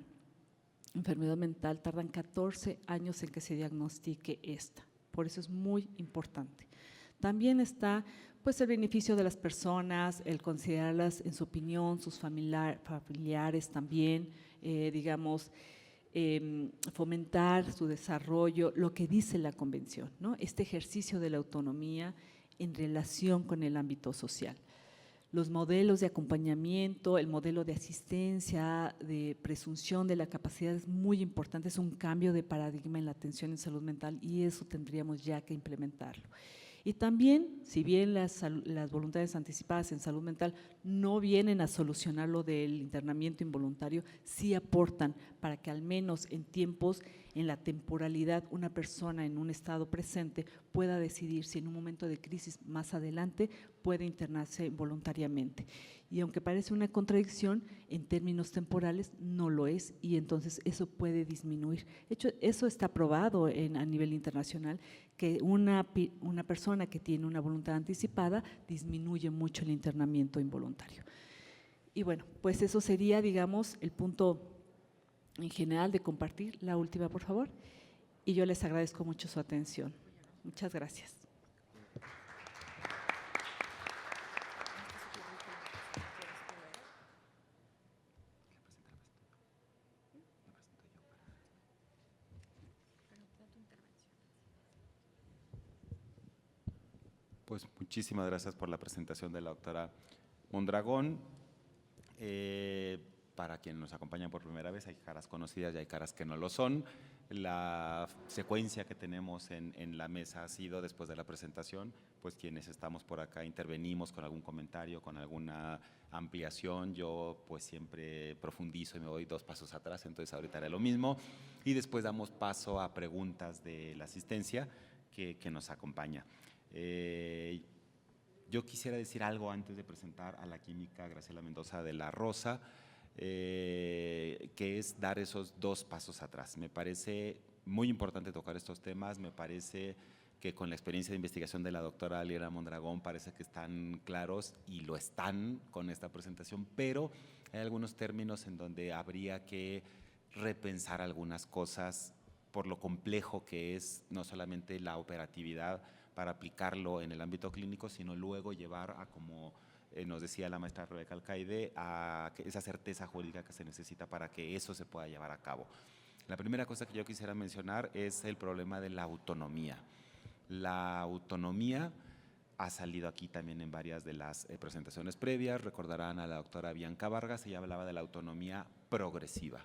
enfermedad mental tardan 14 años en que se diagnostique esta, por eso es muy importante. También está pues el beneficio de las personas, el considerarlas en su opinión, sus familiares también, digamos, fomentar su desarrollo, lo que dice la convención, ¿no?, este ejercicio de la autonomía en relación con el ámbito social. Los modelos de acompañamiento, el modelo de asistencia, de presunción de la capacidad es muy importante, es un cambio de paradigma en la atención en salud mental y eso tendríamos ya que implementarlo. Y también, si bien las voluntades anticipadas en salud mental no vienen a solucionar lo del internamiento involuntario, sí aportan para que al menos en tiempos, en la temporalidad, una persona en un estado presente pueda decidir si en un momento de crisis más adelante puede internarse voluntariamente. Y aunque parece una contradicción, en términos temporales no lo es y entonces eso puede disminuir. De hecho, eso está probado a nivel internacional, que una persona que tiene una voluntad anticipada disminuye mucho el internamiento involuntario. Y bueno, pues eso sería, digamos, el punto en general de compartir. La última, por favor. Y yo les agradezco mucho su atención. Muchas gracias. Pues muchísimas gracias por la presentación de la doctora Mondragón. Para quienes nos acompañan por primera vez, hay caras conocidas y hay caras que no lo son. La secuencia que tenemos en la mesa ha sido, después de la presentación, pues quienes estamos por acá intervenimos con algún comentario, con alguna ampliación. Yo pues siempre profundizo y me voy 2 pasos atrás, entonces ahorita haré lo mismo. Y después damos paso a preguntas de la asistencia que nos acompaña. Yo quisiera decir algo antes de presentar a la química Graciela Mendoza de la Rosa, que es dar esos 2 pasos atrás. Me parece muy importante tocar estos temas, me parece que con la experiencia de investigación de la doctora Aliera Mondragón parece que están claros y lo están con esta presentación, pero hay algunos términos en donde habría que repensar algunas cosas por lo complejo que es no solamente la operatividad para aplicarlo en el ámbito clínico, sino luego llevar a, como nos decía la maestra Rebeca Alcaide, a esa certeza jurídica que se necesita para que eso se pueda llevar a cabo. La primera cosa que yo quisiera mencionar es el problema de la autonomía. La autonomía ha salido aquí también en varias de las presentaciones previas. Recordarán a la doctora Bianca Vargas, ella hablaba de la autonomía progresiva.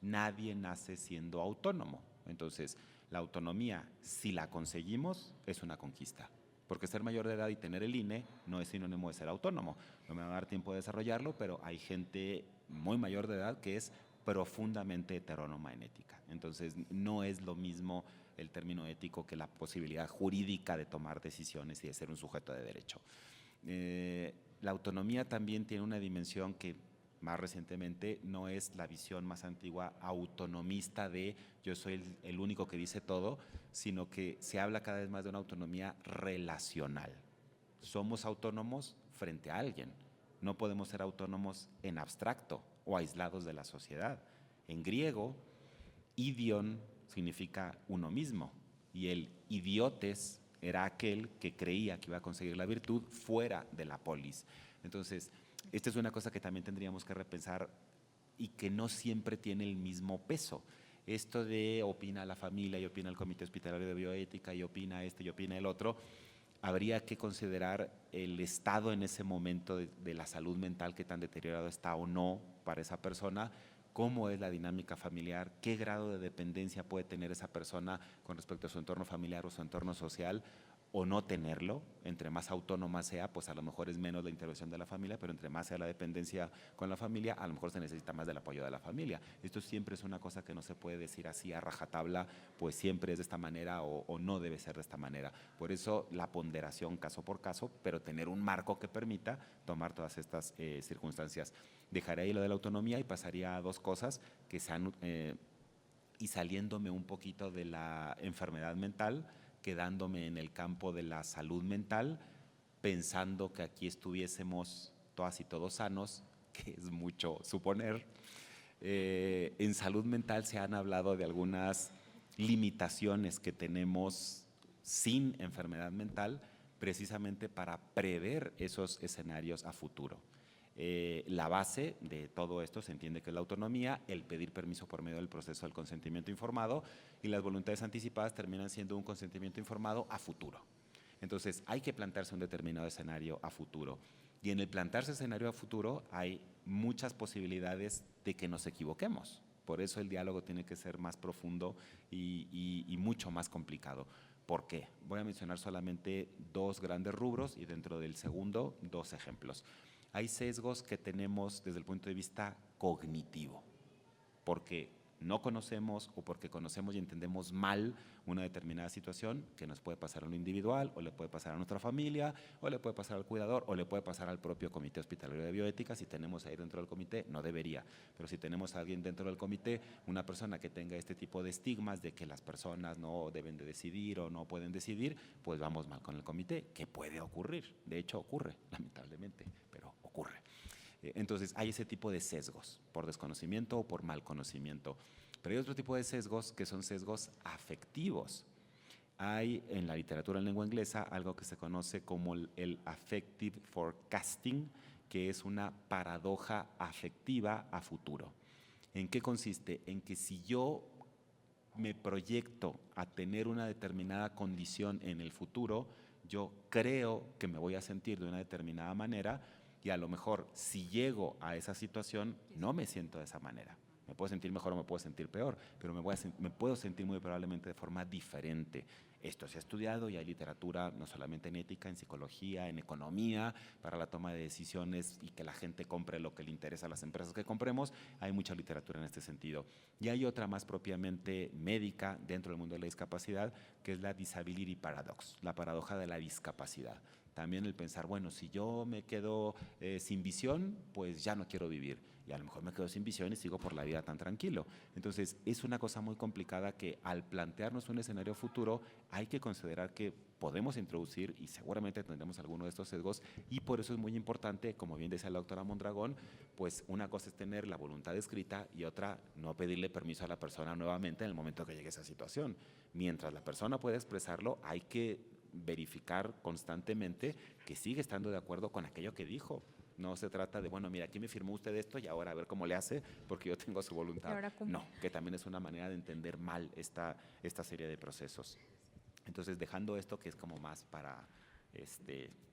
Nadie nace siendo autónomo. Entonces, la autonomía, si la conseguimos, es una conquista. Porque ser mayor de edad y tener el INE no es sinónimo de ser autónomo. No me va a dar tiempo de desarrollarlo, pero hay gente muy mayor de edad que es profundamente heterónoma en ética. Entonces, no es lo mismo el término ético que la posibilidad jurídica de tomar decisiones y de ser un sujeto de derecho. La autonomía también tiene una dimensión que más recientemente no es la visión más antigua autonomista de yo soy el único que dice todo, sino que se habla cada vez más de una autonomía relacional. Somos autónomos frente a alguien, no podemos ser autónomos en abstracto o aislados de la sociedad. En griego, idion significa uno mismo y el idiotes era aquel que creía que iba a conseguir la virtud fuera de la polis. Entonces, esta es una cosa que también tendríamos que repensar y que no siempre tiene el mismo peso. Esto de opina la familia y opina el Comité Hospitalario de Bioética y opina este y opina el otro, habría que considerar el estado en ese momento de la salud mental, qué tan deteriorado está o no para esa persona, cómo es la dinámica familiar, qué grado de dependencia puede tener esa persona con respecto a su entorno familiar o su entorno social, o no tenerlo. Entre más autónoma sea, pues a lo mejor es menos la intervención de la familia, pero entre más sea la dependencia con la familia, a lo mejor se necesita más del apoyo de la familia. Esto siempre es una cosa que no se puede decir así a rajatabla, pues siempre es de esta manera o no debe ser de esta manera. Por eso la ponderación caso por caso, pero tener un marco que permita tomar todas estas circunstancias. Dejaré ahí lo de la autonomía y pasaría a dos cosas que se han, y saliéndome un poquito de la enfermedad mental, quedándome en el campo de la salud mental, pensando que aquí estuviésemos todas y todos sanos, que es mucho suponer. En salud mental se han hablado de algunas limitaciones que tenemos sin enfermedad mental, precisamente para prever esos escenarios a futuro. La base de todo esto se entiende que es la autonomía, el pedir permiso por medio del proceso del consentimiento informado, y las voluntades anticipadas terminan siendo un consentimiento informado a futuro. Entonces hay que plantearse un determinado escenario a futuro, y en el plantearse escenario a futuro hay muchas posibilidades de que nos equivoquemos. Por eso el diálogo tiene que ser más profundo y mucho más complicado. ¿Por qué? Voy a mencionar solamente dos grandes rubros y dentro del segundo dos ejemplos. Hay sesgos que tenemos desde el punto de vista cognitivo, porque no conocemos o porque conocemos y entendemos mal una determinada situación que nos puede pasar a lo individual, o le puede pasar a nuestra familia, o le puede pasar al cuidador, o le puede pasar al propio Comité Hospitalario de Bioética. Si tenemos ahí dentro del comité, no debería, pero si tenemos a alguien dentro del comité, una persona que tenga este tipo de estigmas de que las personas no deben de decidir o no pueden decidir, pues vamos mal con el comité, que puede ocurrir, de hecho ocurre, lamentablemente, pero ocurre. Entonces hay ese tipo de sesgos, por desconocimiento o por mal conocimiento. Pero hay otro tipo de sesgos que son sesgos afectivos. Hay en la literatura en lengua inglesa algo que se conoce como el affective forecasting, que es una paradoja afectiva a futuro. ¿En qué consiste? En que si yo me proyecto a tener una determinada condición en el futuro, yo creo que me voy a sentir de una determinada manera, y a lo mejor si llego a esa situación no me siento de esa manera. Me puedo sentir mejor o me puedo sentir peor, pero me puedo sentir muy probablemente de forma diferente. Esto se ha estudiado y hay literatura no solamente en ética, en psicología, en economía, para la toma de decisiones y que la gente compre lo que le interesa a las empresas que compremos. Hay mucha literatura en este sentido. Y hay otra más propiamente médica dentro del mundo de la discapacidad, que es la disability paradox, la paradoja de la discapacidad. También el pensar, bueno, si yo me quedo sin visión, pues ya no quiero vivir. Y a lo mejor me quedo sin visión y sigo por la vida tan tranquilo. Entonces, es una cosa muy complicada que al plantearnos un escenario futuro hay que considerar que podemos introducir, y seguramente tendremos alguno de estos sesgos, y por eso es muy importante, como bien decía la doctora Mondragón, pues una cosa es tener la voluntad escrita y otra no pedirle permiso a la persona nuevamente en el momento que llegue a esa situación. Mientras la persona pueda expresarlo, hay que verificar constantemente que sigue estando de acuerdo con aquello que dijo. No se trata de, bueno, mira, aquí me firmó usted esto y ahora a ver cómo le hace porque yo tengo su voluntad. No, que también es una manera de entender mal esta serie de procesos. Entonces, dejando esto, que es como más para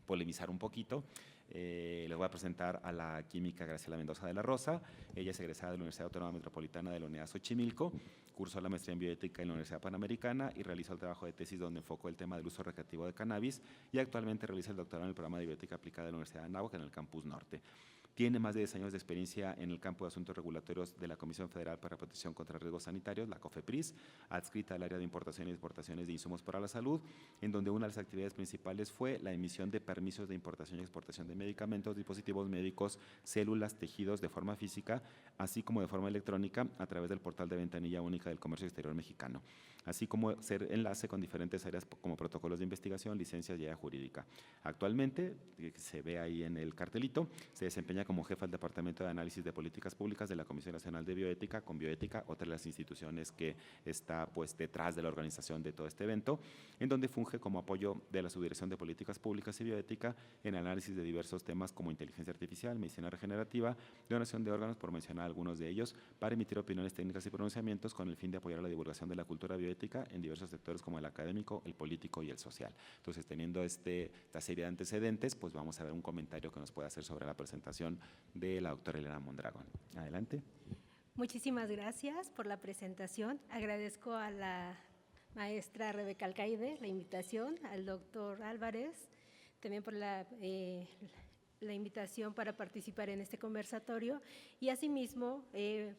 polemizar un poquito, les voy a presentar a la química Graciela Mendoza de la Rosa. Ella es egresada de la Universidad Autónoma Metropolitana de la Unidad Xochimilco, cursó la maestría en bioética en la Universidad Panamericana y realizó el trabajo de tesis donde enfocó el tema del uso recreativo de cannabis, y actualmente realiza el doctorado en el programa de bioética aplicada de la Universidad de Anáhuac en el Campus Norte. Tiene más de 10 años de experiencia en el campo de asuntos regulatorios de la Comisión Federal para Protección contra Riesgos Sanitarios, la COFEPRIS, adscrita al área de importación y exportaciones de insumos para la salud, en donde una de las actividades principales fue la emisión de permisos de importación y exportación de medicamentos, dispositivos médicos, células, tejidos de forma física, así como de forma electrónica a través del portal de ventanilla única del comercio exterior mexicano, así como ser enlace con diferentes áreas como protocolos de investigación, licencias y área jurídica. Actualmente, se ve ahí en el cartelito, se desempeña como jefa del Departamento de Análisis de Políticas Públicas de la Comisión Nacional de Bioética, con Bioética, otra de las instituciones que está pues detrás de la organización de todo este evento, en donde funge como apoyo de la Subdirección de Políticas Públicas y Bioética en análisis de diversos temas como inteligencia artificial, medicina regenerativa, donación de órganos, por mencionar algunos de ellos, para emitir opiniones técnicas y pronunciamientos con el fin de apoyar la divulgación de la cultura bioética en diversos sectores como el académico, el político y el social. Entonces, teniendo esta serie de antecedentes, pues vamos a ver un comentario que nos puede hacer sobre la presentación de la doctora Elena Mondragón. Adelante. Muchísimas gracias por la presentación. Agradezco a la maestra Rebeca Alcaide la invitación, al doctor Álvarez también por la invitación para participar en este conversatorio, y asimismo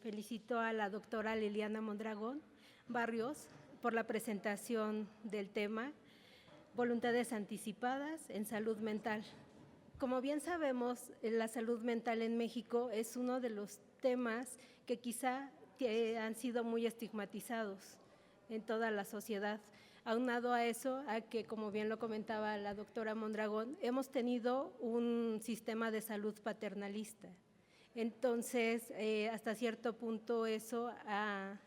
felicito a la doctora Liliana Mondragón Barrios por la presentación del tema Voluntades anticipadas en salud mental. Como bien sabemos, la salud mental en México es uno de los temas que quizá han sido muy estigmatizados en toda la sociedad. Aunado a eso, a que, como bien lo comentaba la doctora Mondragón, hemos tenido un sistema de salud paternalista. Entonces, hasta cierto punto eso ha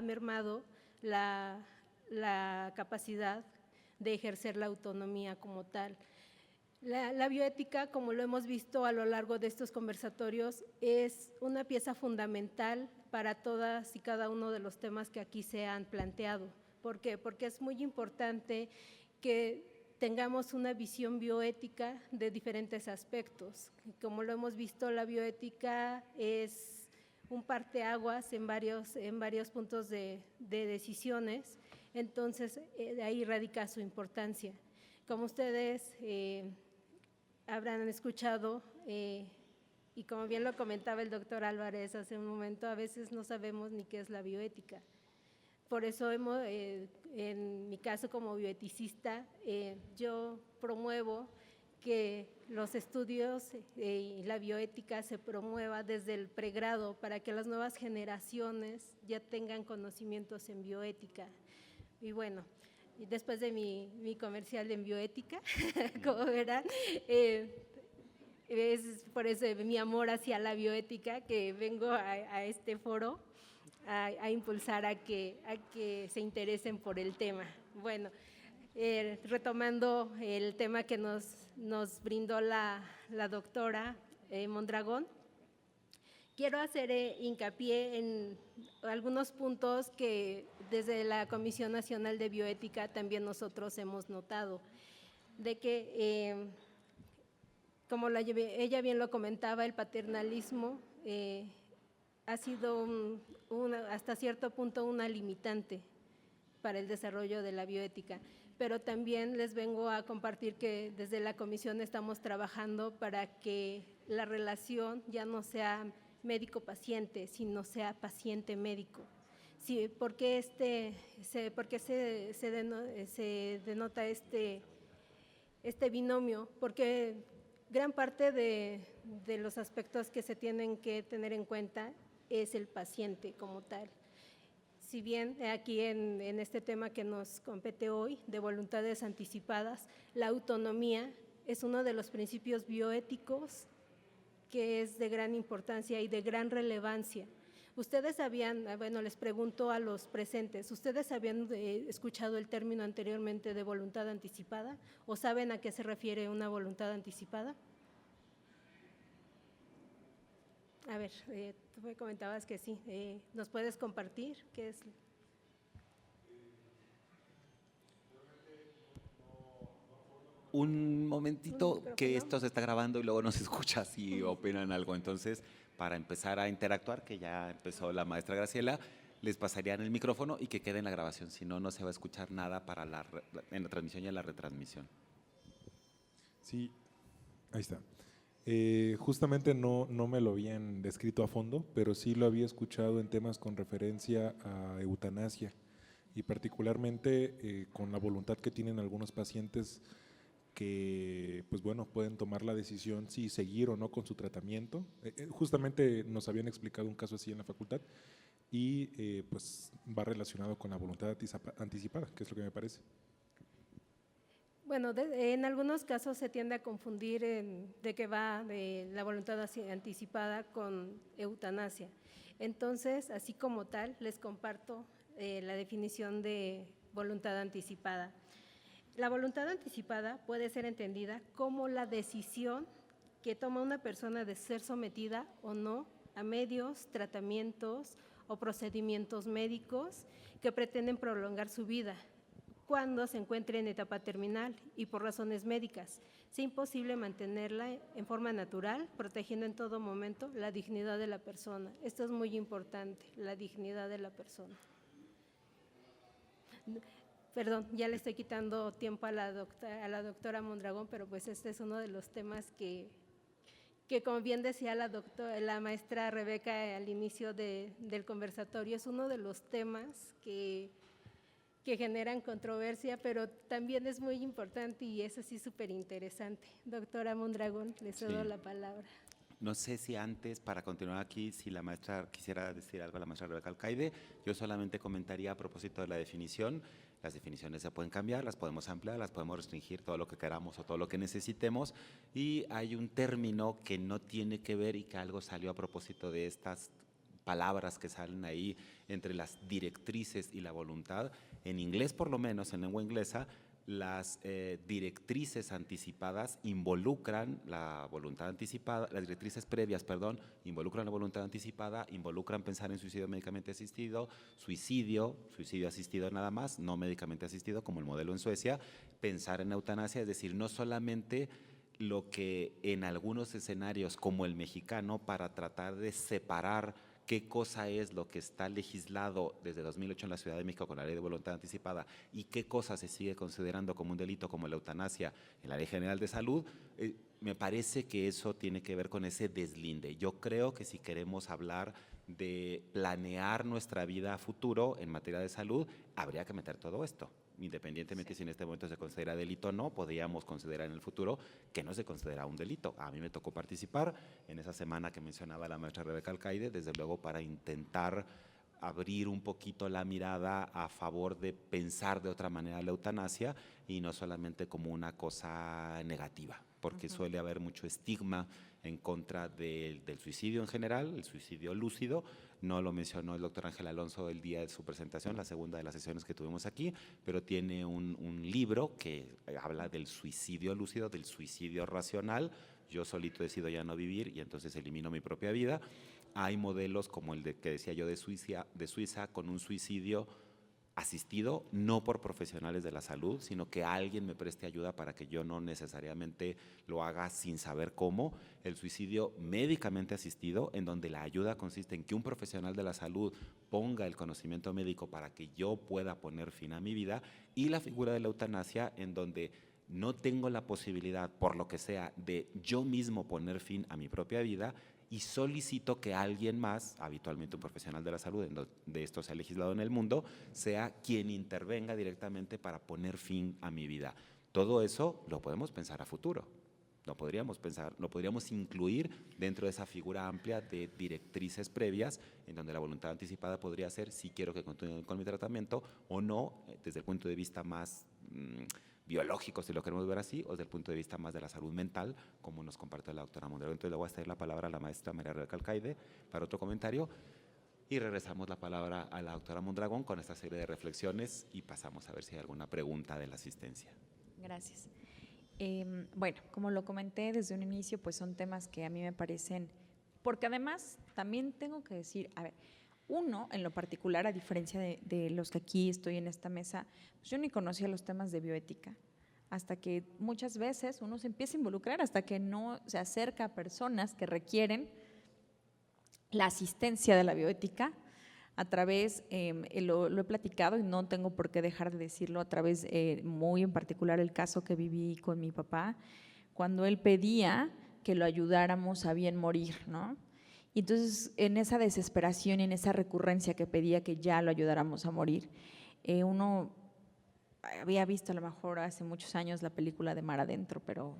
mermado la capacidad de ejercer la autonomía como tal. La bioética, como lo hemos visto a lo largo de estos conversatorios, es una pieza fundamental para todas y cada uno de los temas que aquí se han planteado. ¿Por qué? Porque es muy importante que tengamos una visión bioética de diferentes aspectos. Como lo hemos visto, la bioética es un parteaguas en varios puntos de decisiones, entonces de ahí radica su importancia. Como ustedes habrán escuchado, y como bien lo comentaba el doctor Álvarez hace un momento, a veces no sabemos ni qué es la bioética. Por eso en mi caso como bioeticista, yo promuevo que los estudios y la bioética se promueva desde el pregrado para que las nuevas generaciones ya tengan conocimientos en bioética. Y bueno, después de mi comercial en bioética, como verán, es por eso mi amor hacia la bioética que vengo a este foro a impulsar a que se interesen por el tema. Bueno, retomando el tema que nos brindó la doctora Mondragón, quiero hacer hincapié en algunos puntos que desde la Comisión Nacional de Bioética también nosotros hemos notado, de que, como ella bien lo comentaba, el paternalismo ha sido hasta cierto punto una limitante para el desarrollo de la bioética, pero también les vengo a compartir que desde la comisión estamos trabajando para que la relación ya no sea médico-paciente, sino sea paciente-médico. Sí, ¿por qué se denota este binomio? Porque gran parte de los aspectos que se tienen que tener en cuenta es el paciente como tal. Si bien aquí en este tema que nos compete hoy, de voluntades anticipadas, la autonomía es uno de los principios bioéticos que es de gran importancia y de gran relevancia. Ustedes sabían, bueno, les pregunto a los presentes, ¿ustedes habían escuchado el término anteriormente de voluntad anticipada o saben a qué se refiere una voluntad anticipada? A ver, tú me comentabas que sí. ¿Nos puedes compartir qué es? Un momentito, que esto se está grabando y luego no se escucha si opinan algo. Entonces, para empezar a interactuar, que ya empezó la maestra Graciela, les pasarían el micrófono y que quede en la grabación. Si no, no se va a escuchar nada en la transmisión y en la retransmisión. Sí, ahí está. Justamente no me lo habían descrito a fondo, pero sí lo había escuchado en temas con referencia a eutanasia y particularmente con la voluntad que tienen algunos pacientes que, pues bueno, pueden tomar la decisión si seguir o no con su tratamiento. Justamente nos habían explicado un caso así en la facultad y pues va relacionado con la voluntad anticipada, que es lo que me parece. Bueno, en algunos casos se tiende a confundir de que va de la voluntad anticipada con eutanasia. Entonces, así como tal, les comparto la definición de voluntad anticipada. La voluntad anticipada puede ser entendida como la decisión que toma una persona de ser sometida o no a medios, tratamientos o procedimientos médicos que pretenden prolongar su vida cuando se encuentre en etapa terminal y por razones médicas. Es imposible mantenerla en forma natural, protegiendo en todo momento la dignidad de la persona. Esto es muy importante, la dignidad de la persona. Perdón, ya le estoy quitando tiempo a la doctora Mondragón, pero pues este es uno de los temas que como bien decía la maestra Rebeca al inicio del conversatorio, es uno de los temas que generan controversia, pero también es muy importante y es así súper interesante. Doctora Mondragón, le cedo la palabra. No sé si antes, para continuar aquí, si la maestra quisiera decir algo, la maestra Rebeca Alcaide, yo solamente comentaría a propósito de la definición. Las definiciones se pueden cambiar, las podemos ampliar, las podemos restringir, todo lo que queramos o todo lo que necesitemos, y hay un término que no tiene que ver y que algo salió a propósito de estas palabras que salen ahí entre las directrices y la voluntad. En inglés, por lo menos, en lengua inglesa, las directrices anticipadas involucran la voluntad anticipada, las directrices previas, perdón, involucran la voluntad anticipada, involucran pensar en suicidio médicamente asistido, suicidio asistido nada más, no médicamente asistido, como el modelo en Suecia, pensar en eutanasia, es decir, no solamente lo que en algunos escenarios, como el mexicano, para tratar de separar qué cosa es lo que está legislado desde 2008 en la Ciudad de México con la Ley de Voluntad Anticipada y qué cosa se sigue considerando como un delito como la eutanasia en la Ley General de Salud, me parece que eso tiene que ver con ese deslinde. Yo creo que si queremos hablar de planear nuestra vida a futuro en materia de salud, habría que meter todo esto. Independientemente si en este momento se considera delito o no, podríamos considerar en el futuro que no se considera un delito. A mí me tocó participar en esa semana que mencionaba la maestra Rebeca Alcaide, desde luego para intentar abrir un poquito la mirada a favor de pensar de otra manera la eutanasia y no solamente como una cosa negativa, porque suele haber mucho estigma en contra del suicidio en general, el suicidio lúcido. No lo mencionó el doctor Ángel Alonso el día de su presentación, la segunda de las sesiones que tuvimos aquí, pero tiene un libro que habla del suicidio lúcido, del suicidio racional. Yo solito decido ya no vivir y entonces elimino mi propia vida. Hay modelos como el que decía yo de Suiza con un suicidio asistido, no por profesionales de la salud, sino que alguien me preste ayuda para que yo no necesariamente lo haga sin saber cómo. El suicidio médicamente asistido, en donde la ayuda consiste en que un profesional de la salud ponga el conocimiento médico para que yo pueda poner fin a mi vida, y la figura de la eutanasia, en donde no tengo la posibilidad, por lo que sea, de yo mismo poner fin a mi propia vida, y solicito que alguien más, habitualmente un profesional de la salud, de esto se ha legislado en el mundo, sea quien intervenga directamente para poner fin a mi vida. Todo eso lo podemos pensar a futuro, lo podríamos incluir dentro de esa figura amplia de directrices previas, en donde la voluntad anticipada podría ser si quiero que continúe con mi tratamiento o no, desde el punto de vista más biológico, si lo queremos ver así, o desde el punto de vista más de la salud mental, como nos comparte la doctora Mondragón. Entonces le voy a ceder la palabra a la maestra María Rebeca Alcaide para otro comentario y regresamos la palabra a la doctora Mondragón con esta serie de reflexiones y pasamos a ver si hay alguna pregunta de la asistencia. Gracias. Bueno, como lo comenté desde un inicio, pues son temas que a mí me parecen, porque además también tengo que decir, a ver, uno, en lo particular, a diferencia de los que aquí estoy en esta mesa, pues yo ni conocía los temas de bioética, hasta que muchas veces uno se empieza a involucrar, hasta que no se acerca a personas que requieren la asistencia de la bioética a través, lo he platicado y no tengo por qué dejar de decirlo, a través muy en particular el caso que viví con mi papá, cuando él pedía que lo ayudáramos a bien morir, ¿no? Y entonces, en esa desesperación y en esa recurrencia que pedía que ya lo ayudáramos a morir, uno había visto a lo mejor hace muchos años la película de Mar Adentro, pero…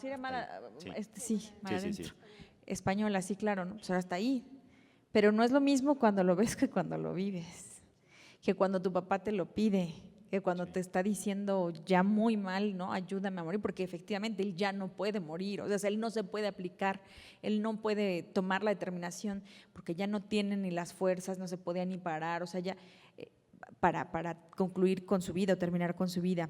¿sí era Mar, sí, Mar Sí, sí, Adentro. sí. Española, sí, claro, ¿no? Pues ahora está ahí. Pero no es lo mismo cuando lo ves que cuando lo vives, que cuando tu papá te lo pide, que cuando te está diciendo ya muy mal, ¿no? Ayúdame a morir, porque efectivamente él ya no puede morir, o sea, él no se puede aplicar, él no puede tomar la determinación, porque ya no tiene ni las fuerzas, no se podía ni parar, o sea, ya para concluir con su vida o terminar con su vida.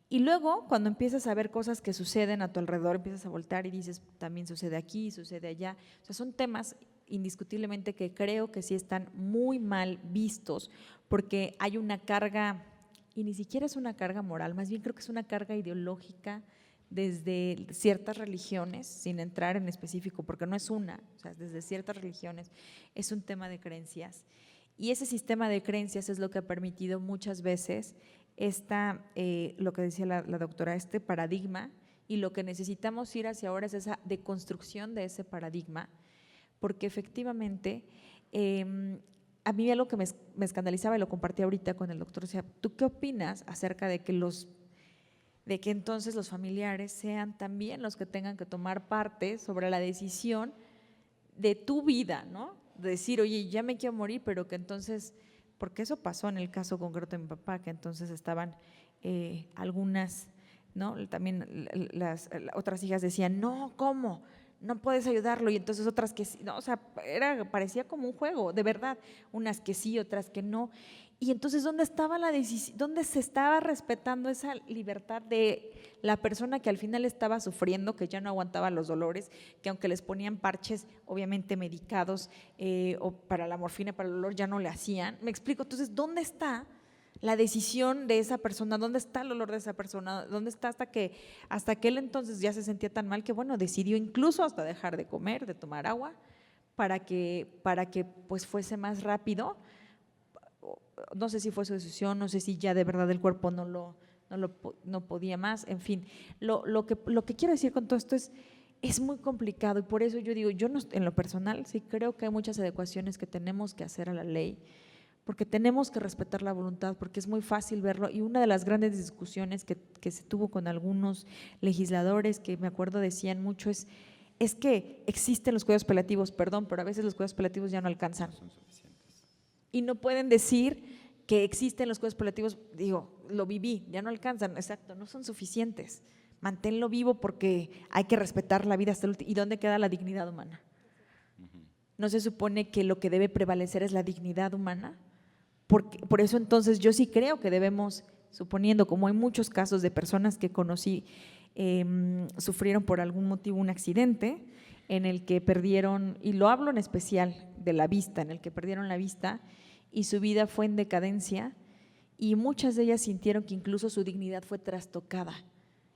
Y luego, cuando empiezas a ver cosas que suceden a tu alrededor, empiezas a voltar y dices, también sucede aquí, sucede allá. O sea, son temas indiscutiblemente que creo que sí están muy mal vistos, porque hay una carga, y ni siquiera es una carga moral, más bien creo que es una carga ideológica desde ciertas religiones, sin entrar en específico, porque no es una, o sea, desde ciertas religiones, es un tema de creencias. Y ese sistema de creencias es lo que ha permitido muchas veces lo que decía la doctora, este paradigma, y lo que necesitamos ir hacia ahora es esa deconstrucción de ese paradigma, porque efectivamente a mí algo que me escandalizaba y lo compartí ahorita con el doctor, o sea, ¿tú qué opinas acerca de que entonces los familiares sean también los que tengan que tomar parte sobre la decisión de tu vida, ¿no? De decir, oye, ya me quiero morir, pero que entonces… Porque eso pasó en el caso concreto de mi papá, que entonces estaban algunas, ¿no? También las otras hijas decían, no, ¿cómo? No puedes ayudarlo. Y entonces otras que sí, no, o sea, parecía como un juego, de verdad, unas que sí, otras que no. Y entonces, ¿dónde estaba la decisión? ¿Dónde se estaba respetando esa libertad de la persona que al final estaba sufriendo, que ya no aguantaba los dolores, que aunque les ponían parches, obviamente medicados, o para la morfina, para el dolor, ya no le hacían? Me explico. Entonces, ¿dónde está la decisión de esa persona? ¿Dónde está el dolor de esa persona? ¿Dónde está hasta que él entonces ya se sentía tan mal que, bueno, decidió incluso hasta dejar de comer, de tomar agua, para que pues fuese más rápido? No sé si fue su decisión, no sé si ya de verdad el cuerpo no podía más, en fin. Lo que quiero decir con todo esto es muy complicado, y por eso yo digo, yo no, en lo personal sí creo que hay muchas adecuaciones que tenemos que hacer a la ley, porque tenemos que respetar la voluntad, porque es muy fácil verlo. Y una de las grandes discusiones que se tuvo con algunos legisladores, que me acuerdo decían mucho, es que existen los cuidados paliativos, perdón, pero a veces los cuidados paliativos ya no alcanzan. Son suficientes. Y no pueden decir que existen los cuidados paliativos, digo, lo viví, ya no alcanzan, exacto, no son suficientes. Manténlo vivo porque hay que respetar la vida hasta el último. ¿Y dónde queda la dignidad humana? ¿No se supone que lo que debe prevalecer es la dignidad humana? Por eso entonces yo sí creo que debemos, suponiendo, como hay muchos casos de personas que conocí, sufrieron por algún motivo un accidente en el que perdieron, y lo hablo en especial de la vista, en el que perdieron la vista y su vida fue en decadencia, y muchas de ellas sintieron que incluso su dignidad fue trastocada.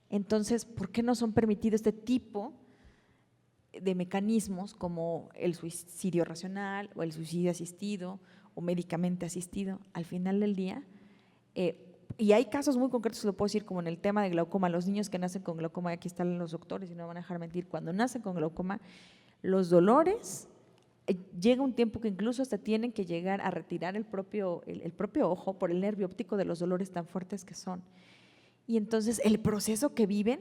Entonces, ¿por qué no son permitidos este tipo de mecanismos como el suicidio racional o el suicidio asistido o médicamente asistido? Al final del día, y hay casos muy concretos, lo puedo decir, como en el tema de glaucoma, los niños que nacen con glaucoma, aquí están los doctores y no me van a dejar mentir, cuando nacen con glaucoma, los dolores, llega un tiempo que incluso hasta tienen que llegar a retirar el propio ojo por el nervio óptico de los dolores tan fuertes que son. Y entonces el proceso que viven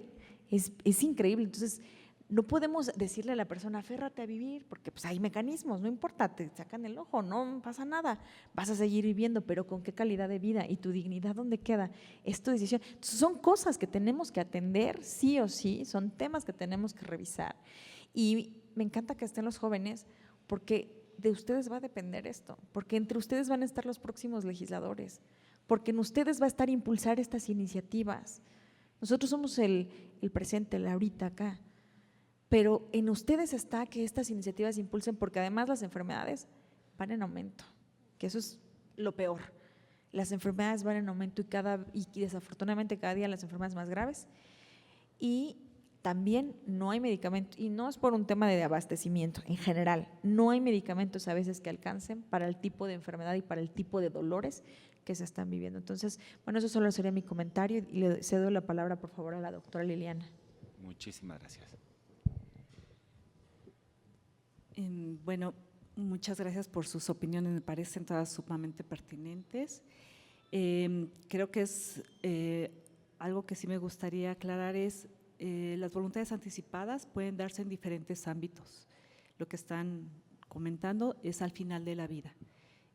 es increíble. Entonces no podemos decirle a la persona, aférrate a vivir, porque pues hay mecanismos, no importa, te sacan el ojo, no pasa nada, vas a seguir viviendo, pero ¿con qué calidad de vida? ¿Y tu dignidad dónde queda? Es tu decisión. Entonces, son cosas que tenemos que atender sí o sí, son temas que tenemos que revisar. Y me encanta que estén los jóvenes, porque de ustedes va a depender esto, porque entre ustedes van a estar los próximos legisladores, porque en ustedes va a estar impulsar estas iniciativas. Nosotros somos el presente, el ahorita acá, pero en ustedes está que estas iniciativas impulsen, porque además las enfermedades van en aumento, que eso es lo peor. Las enfermedades van en aumento y desafortunadamente cada día las enfermedades más graves, y también no hay medicamentos, y no es por un tema de abastecimiento, en general, no hay medicamentos a veces que alcancen para el tipo de enfermedad y para el tipo de dolores que se están viviendo. Entonces, bueno, eso solo sería mi comentario, y le cedo la palabra, por favor, a la doctora Liliana. Muchísimas gracias. Bueno, muchas gracias por sus opiniones, me parecen todas sumamente pertinentes. Creo que es algo que sí me gustaría aclarar es las voluntades anticipadas pueden darse en diferentes ámbitos. Lo que están comentando es al final de la vida.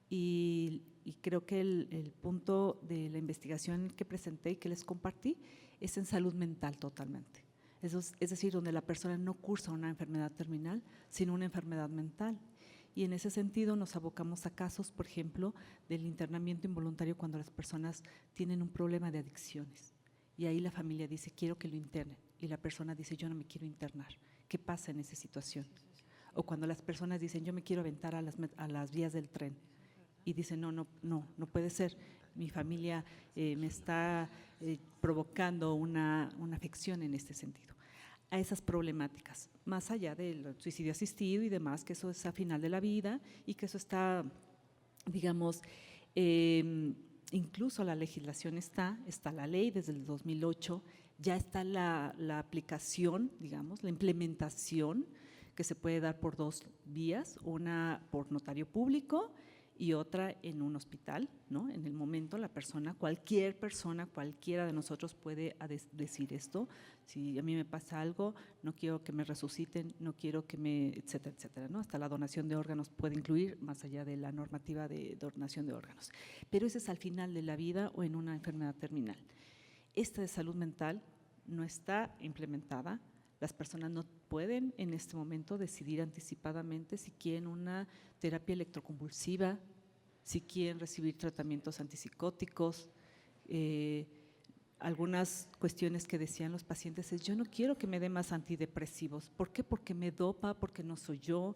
Y creo que el punto de la investigación que presenté y que les compartí es en salud mental totalmente. Es decir, donde la persona no cursa una enfermedad terminal, sino una enfermedad mental. Y en ese sentido nos abocamos a casos, por ejemplo, del internamiento involuntario cuando las personas tienen un problema de adicciones. Y ahí la familia dice, quiero que lo internen. Y la persona dice, yo no me quiero internar. ¿Qué pasa en esa situación? O cuando las personas dicen, yo me quiero aventar a las vías del tren. Y dicen, no puede ser. Mi familia me está provocando una afección en este sentido. A esas problemáticas, más allá del suicidio asistido y demás, que eso es a final de la vida y que eso está, digamos, incluso la legislación está la ley desde el 2008, ya está la aplicación, digamos, la implementación que se puede dar por dos vías, una por notario público y otra en un hospital, ¿no? En el momento la persona, cualquiera de nosotros puede decir esto, si a mí me pasa algo, no quiero que me resuciten, no quiero que me, etcétera, etcétera, ¿no? Hasta la donación de órganos puede incluir, más allá de la normativa de donación de órganos. Pero ese es al final de la vida o en una enfermedad terminal. Esta de salud mental no está implementada. Las personas no pueden en este momento decidir anticipadamente si quieren una terapia electroconvulsiva, si quieren recibir tratamientos antipsicóticos. Algunas cuestiones que decían los pacientes es, yo no quiero que me dé más antidepresivos. ¿Por qué? Porque me dopa, porque no soy yo.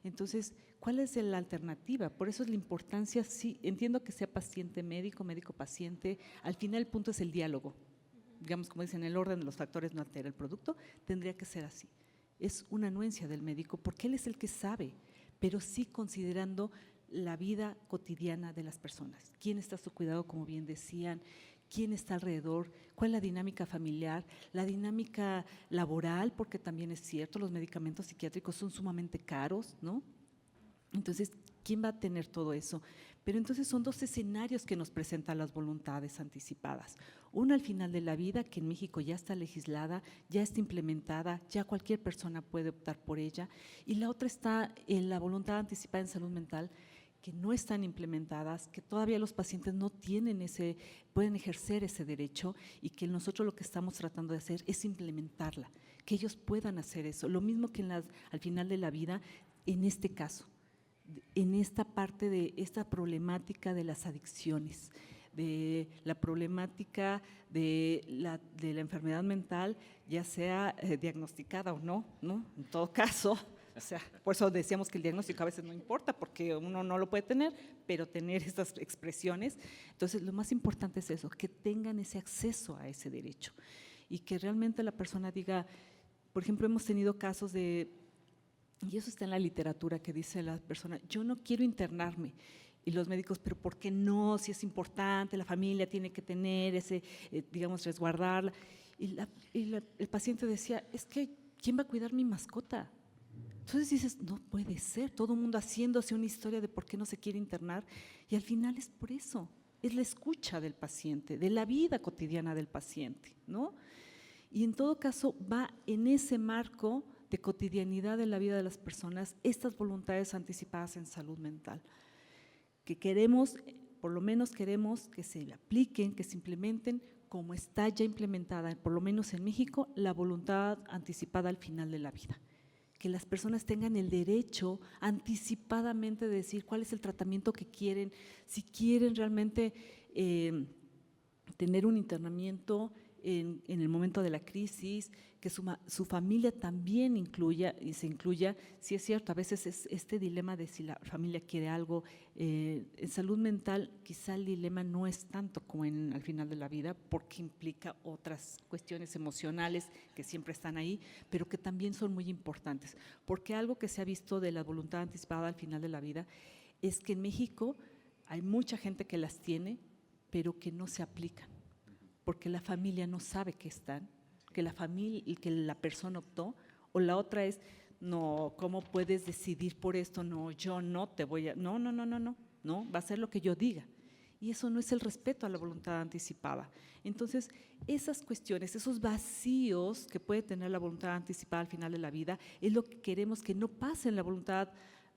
Entonces, ¿cuál es la alternativa? Por eso es la importancia, sí, entiendo que sea paciente-médico, médico-paciente, al final el punto es el diálogo. Digamos, como dicen, el orden de los factores no altera el producto, tendría que ser así. Es una anuencia del médico porque él es el que sabe, pero sí considerando la vida cotidiana de las personas. ¿Quién está a su cuidado, como bien decían? ¿Quién está alrededor? ¿Cuál es la dinámica familiar? La dinámica laboral, porque también es cierto, los medicamentos psiquiátricos son sumamente caros, ¿no? Entonces, ¿quién va a tener todo eso? Pero entonces son dos escenarios que nos presentan las voluntades anticipadas. Una al final de la vida, que en México ya está legislada, ya está implementada, ya cualquier persona puede optar por ella. Y la otra está en la voluntad anticipada en salud mental, que no están implementadas, que todavía los pacientes no tienen pueden ejercer ese derecho y que nosotros lo que estamos tratando de hacer es implementarla, que ellos puedan hacer eso. Lo mismo que al final de la vida, en este caso, en esta parte de esta problemática de las adicciones, de la problemática de la enfermedad mental, ya sea diagnosticada o no, ¿no? En todo caso, o sea, por eso decíamos que el diagnóstico a veces no importa porque uno no lo puede tener, pero tener estas expresiones. Entonces, lo más importante es eso, que tengan ese acceso a ese derecho y que realmente la persona diga, por ejemplo, hemos tenido casos de, y eso está en la literatura, que dice la persona, yo no quiero internarme. Y los médicos, pero ¿por qué no? Si es importante, la familia tiene que tener ese, digamos, resguardarla. Y el paciente decía, es que, ¿quién va a cuidar mi mascota? Entonces dices, no puede ser, todo el mundo haciéndose una historia de por qué no se quiere internar. Y al final es por eso, es la escucha del paciente, de la vida cotidiana del paciente, ¿no? Y en todo caso va en ese marco de cotidianidad de la vida de las personas, estas voluntades anticipadas en salud mental, que queremos, por lo menos queremos que se apliquen, que se implementen como está ya implementada, por lo menos en México, la voluntad anticipada al final de la vida. Que las personas tengan el derecho anticipadamente de decir cuál es el tratamiento que quieren, si quieren realmente tener un internamiento en el momento de la crisis, que su familia también se incluya. Sí es cierto, a veces es este dilema de si la familia quiere algo. En salud mental quizá el dilema no es tanto como al final de la vida, porque implica otras cuestiones emocionales que siempre están ahí, pero que también son muy importantes. Porque algo que se ha visto de la voluntad anticipada al final de la vida es que en México hay mucha gente que las tiene, pero que no se aplican, porque la familia no sabe que están, que la persona optó, o la otra es, no, ¿cómo puedes decidir por esto? No, yo no te voy a, no, va a ser lo que yo diga. Y eso no es el respeto a la voluntad anticipada. Entonces, esas cuestiones, esos vacíos que puede tener la voluntad anticipada al final de la vida, es lo que queremos que no pase en la voluntad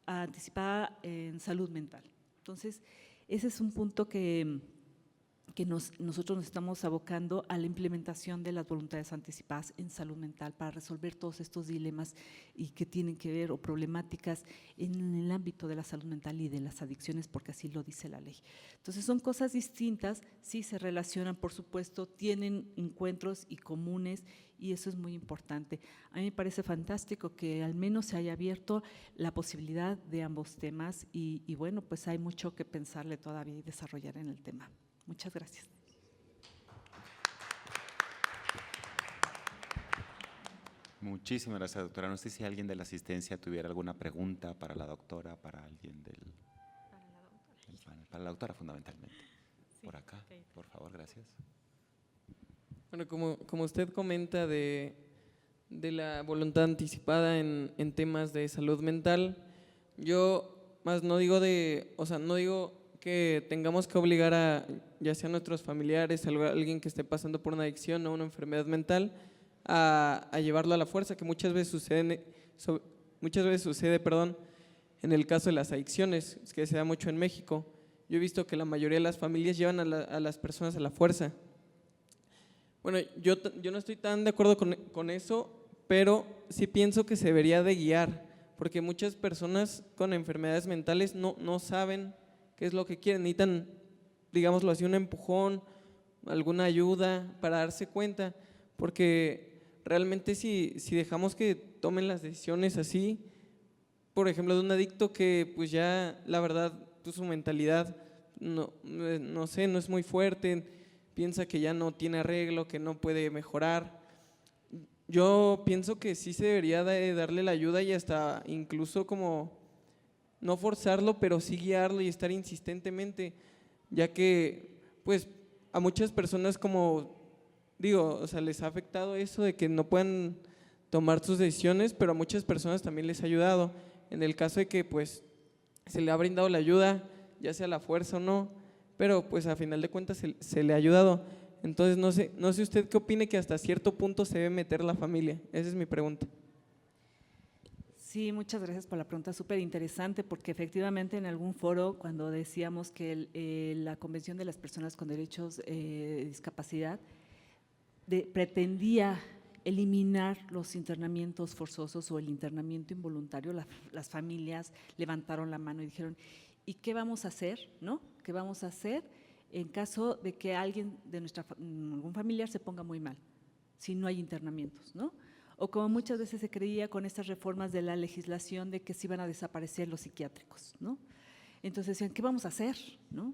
anticipada en salud mental. Entonces, ese es un punto que nosotros nos estamos abocando a la implementación de las voluntades anticipadas en salud mental para resolver todos estos dilemas y que tienen que ver o problemáticas en el ámbito de la salud mental y de las adicciones, porque así lo dice la ley. Entonces son cosas distintas, sí se relacionan, por supuesto, tienen encuentros y comunes y eso es muy importante. A mí me parece fantástico que al menos se haya abierto la posibilidad de ambos temas y bueno, pues hay mucho que pensarle todavía y desarrollar en el tema. Muchas gracias. Muchísimas gracias, doctora. No sé si alguien de la asistencia tuviera alguna pregunta para la doctora, para alguien del panel. Para la doctora fundamentalmente. Sí, por acá, okay. por favor, gracias. Bueno, como usted comenta de la voluntad anticipada en temas de salud mental, yo más no digo no digo que tengamos que obligar a, ya sea a nuestros familiares, a alguien que esté pasando por una adicción o una enfermedad mental, a llevarlo a la fuerza, que muchas veces sucede, en el caso de las adicciones, es que se da mucho en México. Yo he visto que la mayoría de las familias llevan a las personas a la fuerza. Bueno, yo no estoy tan de acuerdo con eso, pero sí pienso que se debería de guiar, porque muchas personas con enfermedades mentales no saben qué es lo que quieren, necesitan, digámoslo así, un empujón, alguna ayuda para darse cuenta, porque realmente si dejamos que tomen las decisiones así, por ejemplo, de un adicto que pues ya la verdad pues, su mentalidad no es muy fuerte, piensa que ya no tiene arreglo, que no puede mejorar. Yo pienso que sí se debería de darle la ayuda y hasta incluso como no forzarlo, pero sí guiarlo y estar insistentemente, ya que pues a muchas personas les ha afectado eso de que no puedan tomar sus decisiones, pero a muchas personas también les ha ayudado. En el caso de que pues se le ha brindado la ayuda, ya sea a la fuerza o no, pero pues a final de cuentas se le ha ayudado. Entonces no sé usted qué opine que hasta cierto punto se debe meter la familia. Esa es mi pregunta. Sí, muchas gracias por la pregunta, súper interesante, porque efectivamente en algún foro, cuando decíamos que la Convención de las Personas con Derechos de Discapacidad pretendía eliminar los internamientos forzosos o el internamiento involuntario, las familias levantaron la mano y dijeron, ¿y qué vamos a hacer? ¿No? ¿Qué vamos a hacer en caso de que alguien de algún familiar se ponga muy mal, si no hay internamientos, ¿no? O como muchas veces se creía con estas reformas de la legislación de que se iban a desaparecer los psiquiátricos, ¿no? Entonces decían, ¿qué vamos a hacer? ¿No?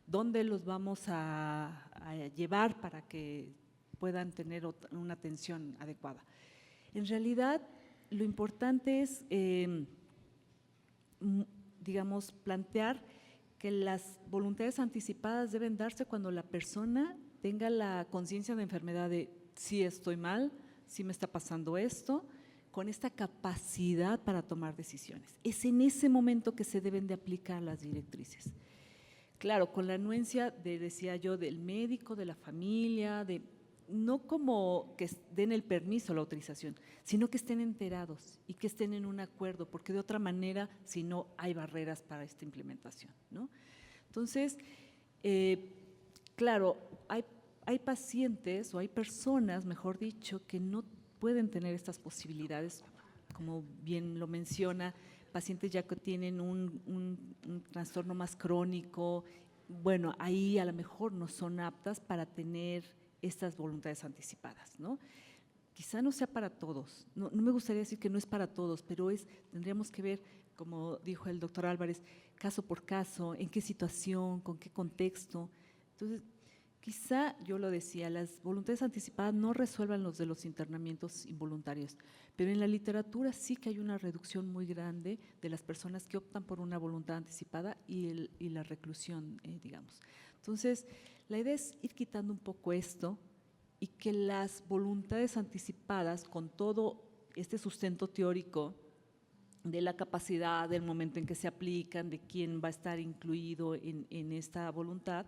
¿Dónde los vamos a llevar para que puedan tener una atención adecuada? En realidad, lo importante es, digamos, plantear que las voluntades anticipadas deben darse cuando la persona tenga la conciencia de enfermedad de sí estoy mal, sí me está pasando esto, con esta capacidad para tomar decisiones. Es en ese momento que se deben de aplicar las directrices. Claro, con la anuencia decía yo, del médico, de la familia, no como que den el permiso, la autorización, sino que estén enterados y que estén en un acuerdo, porque de otra manera, si no, hay barreras para esta implementación, ¿no? Entonces, claro, hay pacientes o hay personas, mejor dicho, que no pueden tener estas posibilidades, como bien lo menciona, pacientes ya que tienen un trastorno más crónico, bueno, ahí a lo mejor no son aptas para tener estas voluntades anticipadas, ¿no? Quizá no sea para todos, no me gustaría decir que no es para todos, pero tendríamos que ver, como dijo el doctor Álvarez, caso por caso, en qué situación, con qué contexto. Entonces, quizá, yo lo decía, las voluntades anticipadas no resuelvan los de los internamientos involuntarios, pero en la literatura sí que hay una reducción muy grande de las personas que optan por una voluntad anticipada y la reclusión, digamos. Entonces, la idea es ir quitando un poco esto y que las voluntades anticipadas, con todo este sustento teórico de la capacidad, del momento en que se aplican, de quién va a estar incluido en esta voluntad,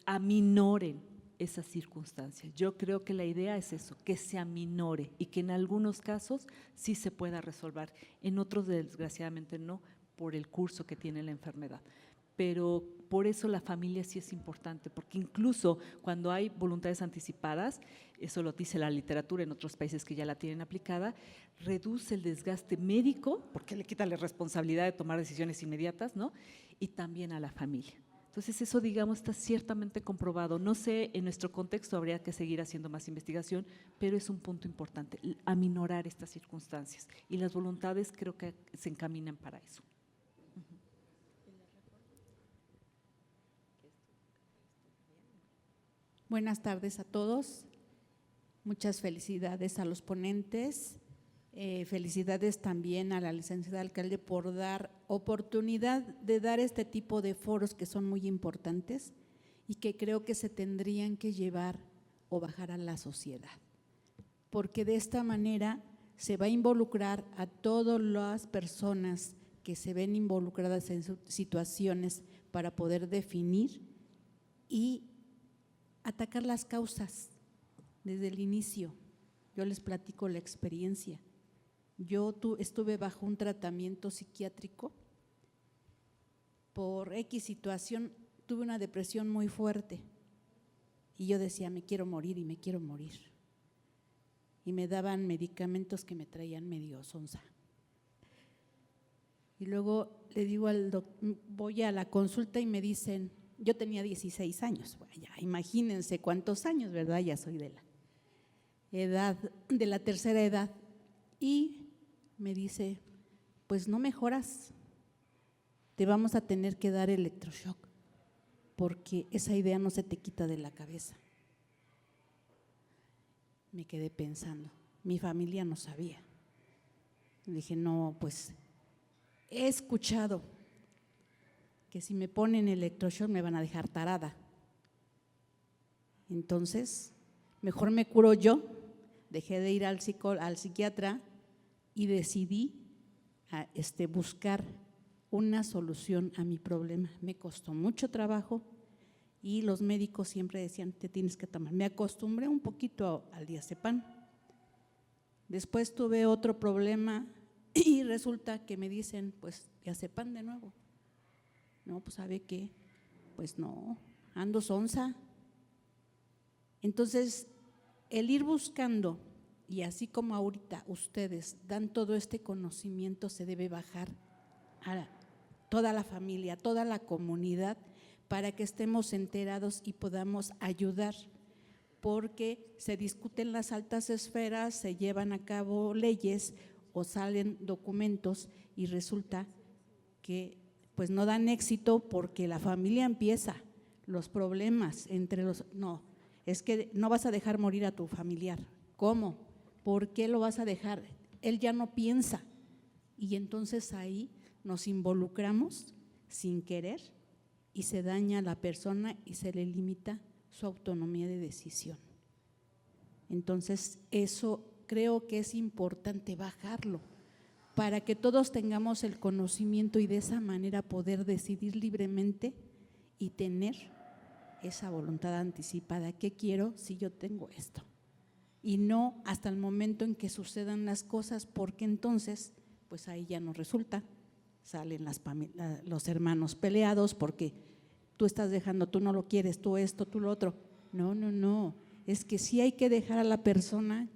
aminoren esas circunstancias. Yo creo que la idea es eso, que se aminore y que en algunos casos sí se pueda resolver, en otros desgraciadamente no, por el curso que tiene la enfermedad. Pero por eso la familia sí es importante, porque incluso cuando hay voluntades anticipadas, eso lo dice la literatura en otros países que ya la tienen aplicada, reduce el desgaste médico, porque le quita la responsabilidad de tomar decisiones inmediatas, ¿no? Y también a la familia. Entonces eso, digamos, está ciertamente comprobado. No sé, en nuestro contexto habría que seguir haciendo más investigación, pero es un punto importante, aminorar estas circunstancias. Y las voluntades creo que se encaminan para eso. Buenas tardes a todos. Muchas felicidades a los ponentes. Felicidades también a la licenciada alcalde por dar oportunidad de dar este tipo de foros que son muy importantes y que creo que se tendrían que llevar o bajar a la sociedad, porque de esta manera se va a involucrar a todas las personas que se ven involucradas en situaciones para poder definir y atacar las causas desde el inicio. Yo les platico la experiencia. Yo estuve bajo un tratamiento psiquiátrico por X situación, tuve una depresión muy fuerte y yo decía, me quiero morir y me quiero morir. Y me daban medicamentos que me traían medio sonsa. Y luego le digo al doctor, voy a la consulta y me dicen, yo tenía 16 años, bueno, ya imagínense cuántos años, ¿verdad? Ya soy de la edad, de la tercera edad. Y me dice, pues no mejoras, te vamos a tener que dar electroshock, porque esa idea no se te quita de la cabeza. Me quedé pensando, mi familia no sabía. Dije, no, pues he escuchado que si me ponen electroshock me van a dejar tarada. Entonces, mejor me curo yo. Dejé de ir al psiquiatra y decidí buscar una solución a mi problema. Me costó mucho trabajo y los médicos siempre decían, te tienes que tomar. Me acostumbré un poquito al diazepam. Después tuve otro problema y resulta que me dicen, pues diazepam de nuevo. No, pues ¿sabe qué? Pues no, ando sonsa. Entonces, el ir buscando, y así como ahorita ustedes dan todo este conocimiento, se debe bajar a toda la familia, a toda la comunidad, para que estemos enterados y podamos ayudar, porque se discuten las altas esferas, se llevan a cabo leyes o salen documentos y resulta que pues no dan éxito porque la familia empieza, los problemas entre los… No, es que no vas a dejar morir a tu familiar. ¿Cómo? ¿Por qué lo vas a dejar? Él ya no piensa. Y entonces ahí nos involucramos sin querer y se daña a la persona y se le limita su autonomía de decisión. Entonces eso creo que es importante bajarlo para que todos tengamos el conocimiento y de esa manera poder decidir libremente y tener esa voluntad anticipada. ¿Qué quiero si yo tengo esto? Y no hasta el momento en que sucedan las cosas, porque entonces pues ahí ya no resulta, salen los hermanos peleados porque tú estás dejando, tú no lo quieres, tú esto, tú lo otro. No, es que sí hay que dejar a la persona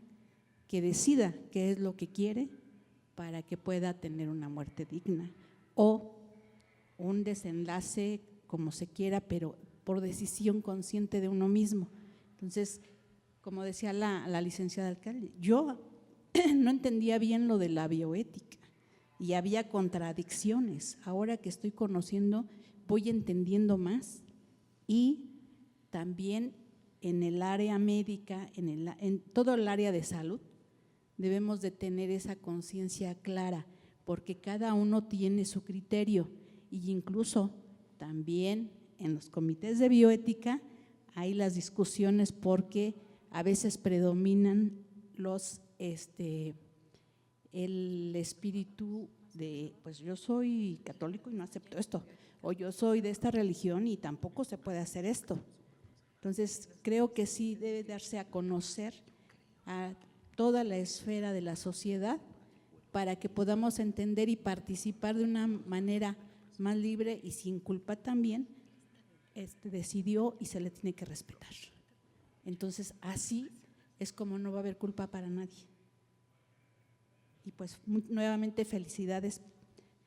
que decida qué es lo que quiere para que pueda tener una muerte digna o un desenlace como se quiera, pero por decisión consciente de uno mismo. Entonces, como decía la licenciada alcalde, yo no entendía bien lo de la bioética y había contradicciones. Ahora que estoy conociendo, voy entendiendo más y también en el área médica, en todo el área de salud, debemos de tener esa conciencia clara, porque cada uno tiene su criterio y incluso también en los comités de bioética hay las discusiones porque a veces predominan los el espíritu de, pues yo soy católico y no acepto esto, o yo soy de esta religión y tampoco se puede hacer esto. Entonces, creo que sí debe darse a conocer a toda la esfera de la sociedad para que podamos entender y participar de una manera más libre y sin culpa también. Decidió y se le tiene que respetar. Entonces, así es como no va a haber culpa para nadie. Y pues nuevamente felicidades,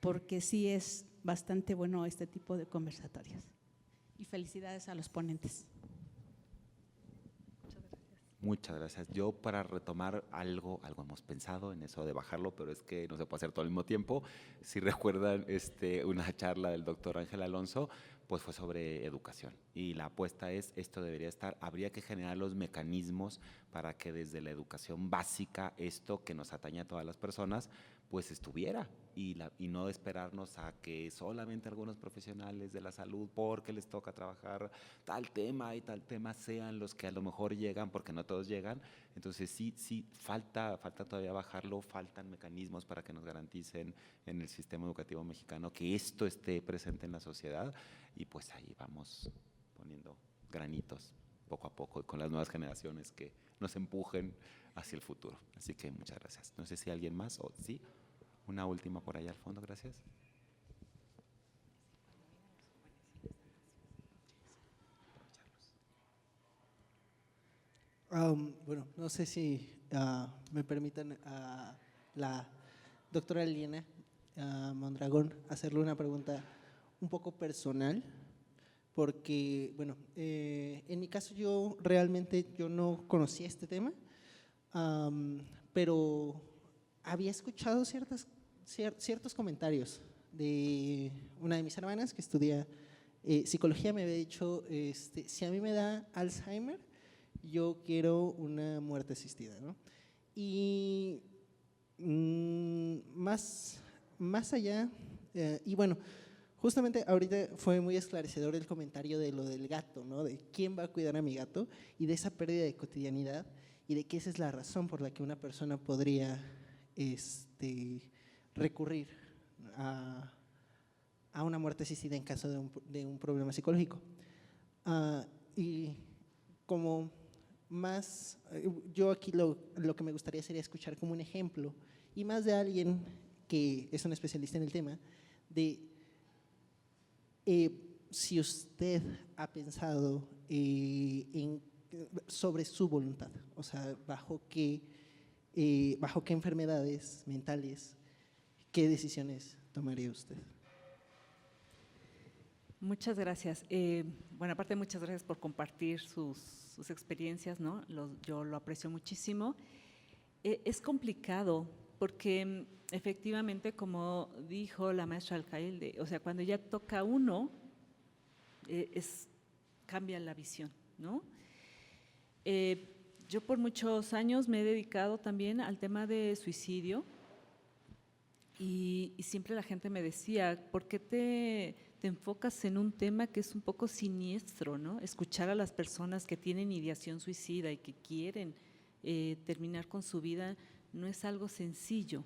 porque sí es bastante bueno este tipo de conversatorios. Y felicidades a los ponentes. Muchas gracias. Yo, para retomar algo hemos pensado en eso de bajarlo, pero es que no se puede hacer todo al mismo tiempo. Si recuerdan una charla del doctor Ángel Alonso, pues fue sobre educación. Y la apuesta es, esto debería estar, habría que generar los mecanismos para que desde la educación básica, esto que nos atañe a todas las personas, pues estuviera. Y no esperarnos a que solamente algunos profesionales de la salud, porque les toca trabajar tal tema y tal tema, sean los que a lo mejor llegan, porque no todos llegan. Entonces sí, falta todavía bajarlo, faltan mecanismos para que nos garanticen en el sistema educativo mexicano que esto esté presente en la sociedad, y pues ahí vamos poniendo granitos poco a poco con las nuevas generaciones que nos empujen hacia el futuro. Así que muchas gracias. No sé si alguien más o sí. Una última por allá al fondo, gracias. Bueno, no sé si me permitan a la doctora Liena Mondragón hacerle una pregunta un poco personal, porque, bueno, en mi caso yo realmente no conocía este tema, pero había escuchado ciertos comentarios de una de mis hermanas que estudia psicología. Me había dicho, si a mí me da Alzheimer, yo quiero una muerte asistida, ¿no? Y más allá, y bueno, justamente ahorita fue muy esclarecedor el comentario de lo del gato, ¿no? De quién va a cuidar a mi gato y de esa pérdida de cotidianidad, y de que esa es la razón por la que una persona podría recurrir a una muerte asistida en caso de un problema psicológico. Y como más, yo aquí lo que me gustaría sería escuchar como un ejemplo, y más de alguien que es un especialista en el tema, de si usted ha pensado sobre su voluntad, o sea, bajo qué enfermedades mentales, qué decisiones tomaría usted. Muchas gracias. Bueno, aparte, muchas gracias por compartir sus experiencias, ¿no? Yo lo aprecio muchísimo. Es complicado porque efectivamente, como dijo la maestra Alcaide, o sea, cuando ya toca uno, cambia la visión, ¿no? Yo por muchos años me he dedicado también al tema de suicidio, y siempre la gente me decía, ¿por qué te enfocas en un tema que es un poco siniestro, ¿no? Escuchar a las personas que tienen ideación suicida y que quieren terminar con su vida no es algo sencillo.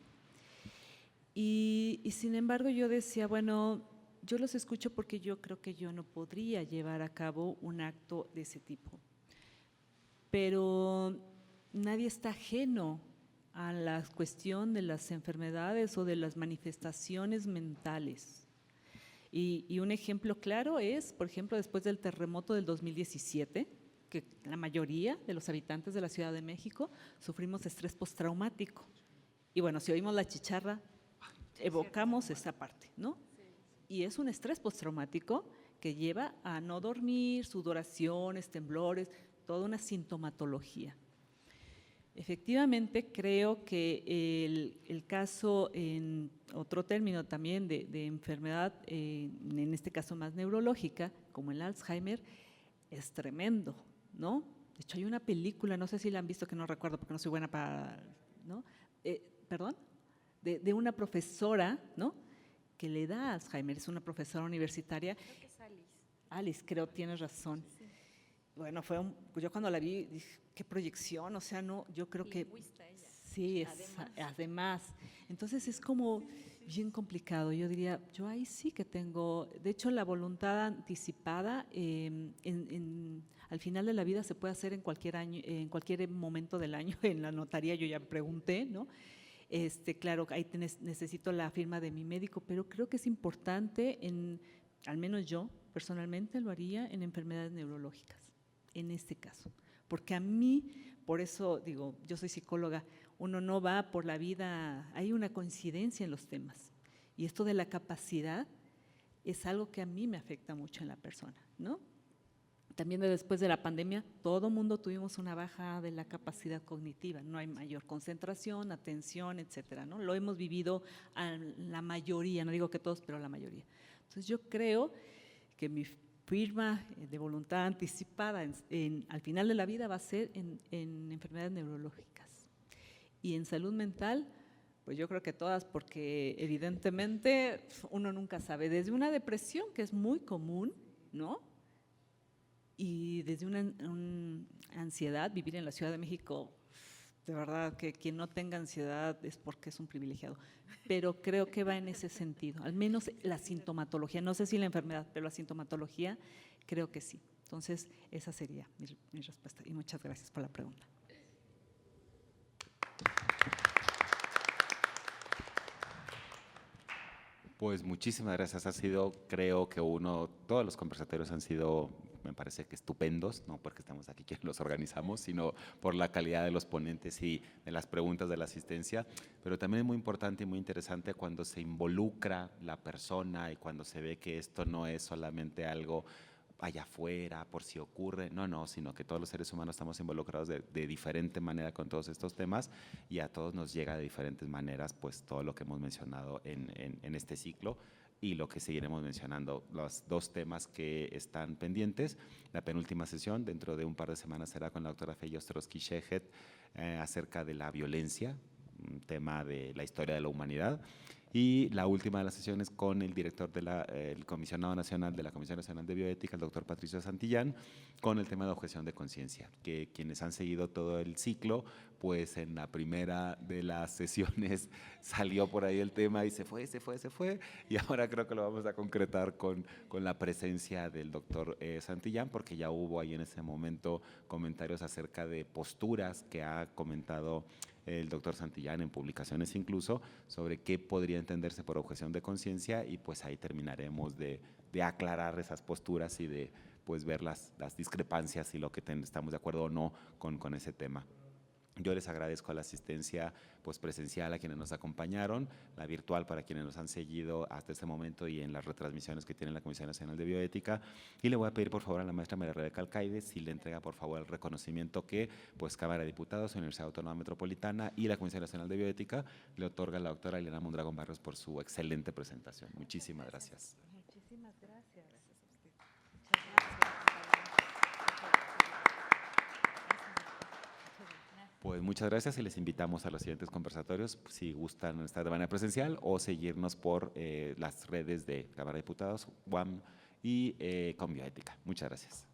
Y sin embargo yo decía, bueno, yo los escucho porque yo creo que yo no podría llevar a cabo un acto de ese tipo. Pero nadie está ajeno a la cuestión de las enfermedades o de las manifestaciones mentales. Y un ejemplo claro es, por ejemplo, después del terremoto del 2017, que la mayoría de los habitantes de la Ciudad de México sufrimos estrés postraumático. Y bueno, si oímos la chicharra, evocamos esa parte, ¿no? Y es un estrés postraumático que lleva a no dormir, sudoraciones, temblores, toda una sintomatología. Efectivamente, creo que el caso, en otro término también de enfermedad, en este caso más neurológica, como el Alzheimer, es tremendo, ¿no? De hecho, hay una película, no sé si la han visto, que no recuerdo porque no soy buena para, ¿no? Perdón, de una profesora, ¿no? Que le da Alzheimer, es una profesora universitaria. Creo que es Alice. Alice, creo, tienes razón. Sí. Bueno, yo cuando la vi dije, qué proyección, o sea, no, yo creo que… Lingüista ella. Sí, además. Entonces es como bien complicado. Yo diría, yo ahí sí que tengo, de hecho la voluntad anticipada al final de la vida se puede hacer en cualquier año, en cualquier momento del año. En la notaría yo ya pregunté, ¿no? Claro, ahí necesito la firma de mi médico, pero creo que es importante, al menos yo personalmente lo haría en enfermedades neurológicas, en este caso. Porque a mí, por eso digo, yo soy psicóloga, uno no va por la vida, hay una coincidencia en los temas. Y esto de la capacidad es algo que a mí me afecta mucho en la persona, ¿no? También después de la pandemia, todo mundo tuvimos una baja de la capacidad cognitiva, no hay mayor concentración, atención, etcétera, ¿no? Lo hemos vivido a la mayoría, no digo que todos, pero la mayoría. Entonces yo creo que mi firma de voluntad anticipada al final de la vida va a ser en enfermedades neurológicas. Y en salud mental, pues yo creo que todas, porque evidentemente uno nunca sabe, desde una depresión que es muy común, ¿no? Y desde una ansiedad, vivir en la Ciudad de México, de verdad que quien no tenga ansiedad es porque es un privilegiado, pero creo que va en ese sentido, al menos la sintomatología, no sé si la enfermedad, pero la sintomatología creo que sí. Entonces esa sería mi respuesta y muchas gracias por la pregunta. Pues muchísimas gracias. Ha sido, creo que todos los conversatorios han sido, me parece que estupendos, no porque estamos aquí quienes los organizamos, sino por la calidad de los ponentes y de las preguntas de la asistencia. Pero también es muy importante y muy interesante cuando se involucra la persona y cuando se ve que esto no es solamente algo allá afuera, por si ocurre, no, sino que todos los seres humanos estamos involucrados de diferente manera con todos estos temas y a todos nos llega de diferentes maneras pues todo lo que hemos mencionado en este ciclo y lo que seguiremos mencionando. Los dos temas que están pendientes, la penúltima sesión dentro de un par de semanas será con la doctora Feya Ostrowski-Shehet acerca de la violencia, un tema de la historia de la humanidad. Y la última de las sesiones con el director del Comisionado Nacional de la Comisión Nacional de Bioética, el doctor Patricio Santillán, con el tema de objeción de conciencia, que quienes han seguido todo el ciclo, pues en la primera de las sesiones salió por ahí el tema y se fue, y ahora creo que lo vamos a concretar con la presencia del doctor Santillán, porque ya hubo ahí en ese momento comentarios acerca de posturas que ha comentado el doctor Santillán en publicaciones incluso, sobre qué podría entenderse por objeción de conciencia y pues ahí terminaremos de aclarar esas posturas y de pues ver las discrepancias y lo que estamos de acuerdo o no con ese tema. Yo les agradezco la asistencia pues, presencial a quienes nos acompañaron, la virtual para quienes nos han seguido hasta este momento y en las retransmisiones que tiene la Comisión Nacional de Bioética. Y le voy a pedir por favor a la maestra María Rebeca Alcaide si le entrega por favor el reconocimiento que pues, Cámara de Diputados, Universidad Autónoma Metropolitana y la Comisión Nacional de Bioética le otorga a la doctora Ileana Mondragón Barrios por su excelente presentación. Muchísimas gracias. Muchísimas gracias. Pues muchas gracias y les invitamos a los siguientes conversatorios si gustan estar de manera presencial o seguirnos por las redes de Cámara de Diputados, UAM y con Bioética. Muchas gracias.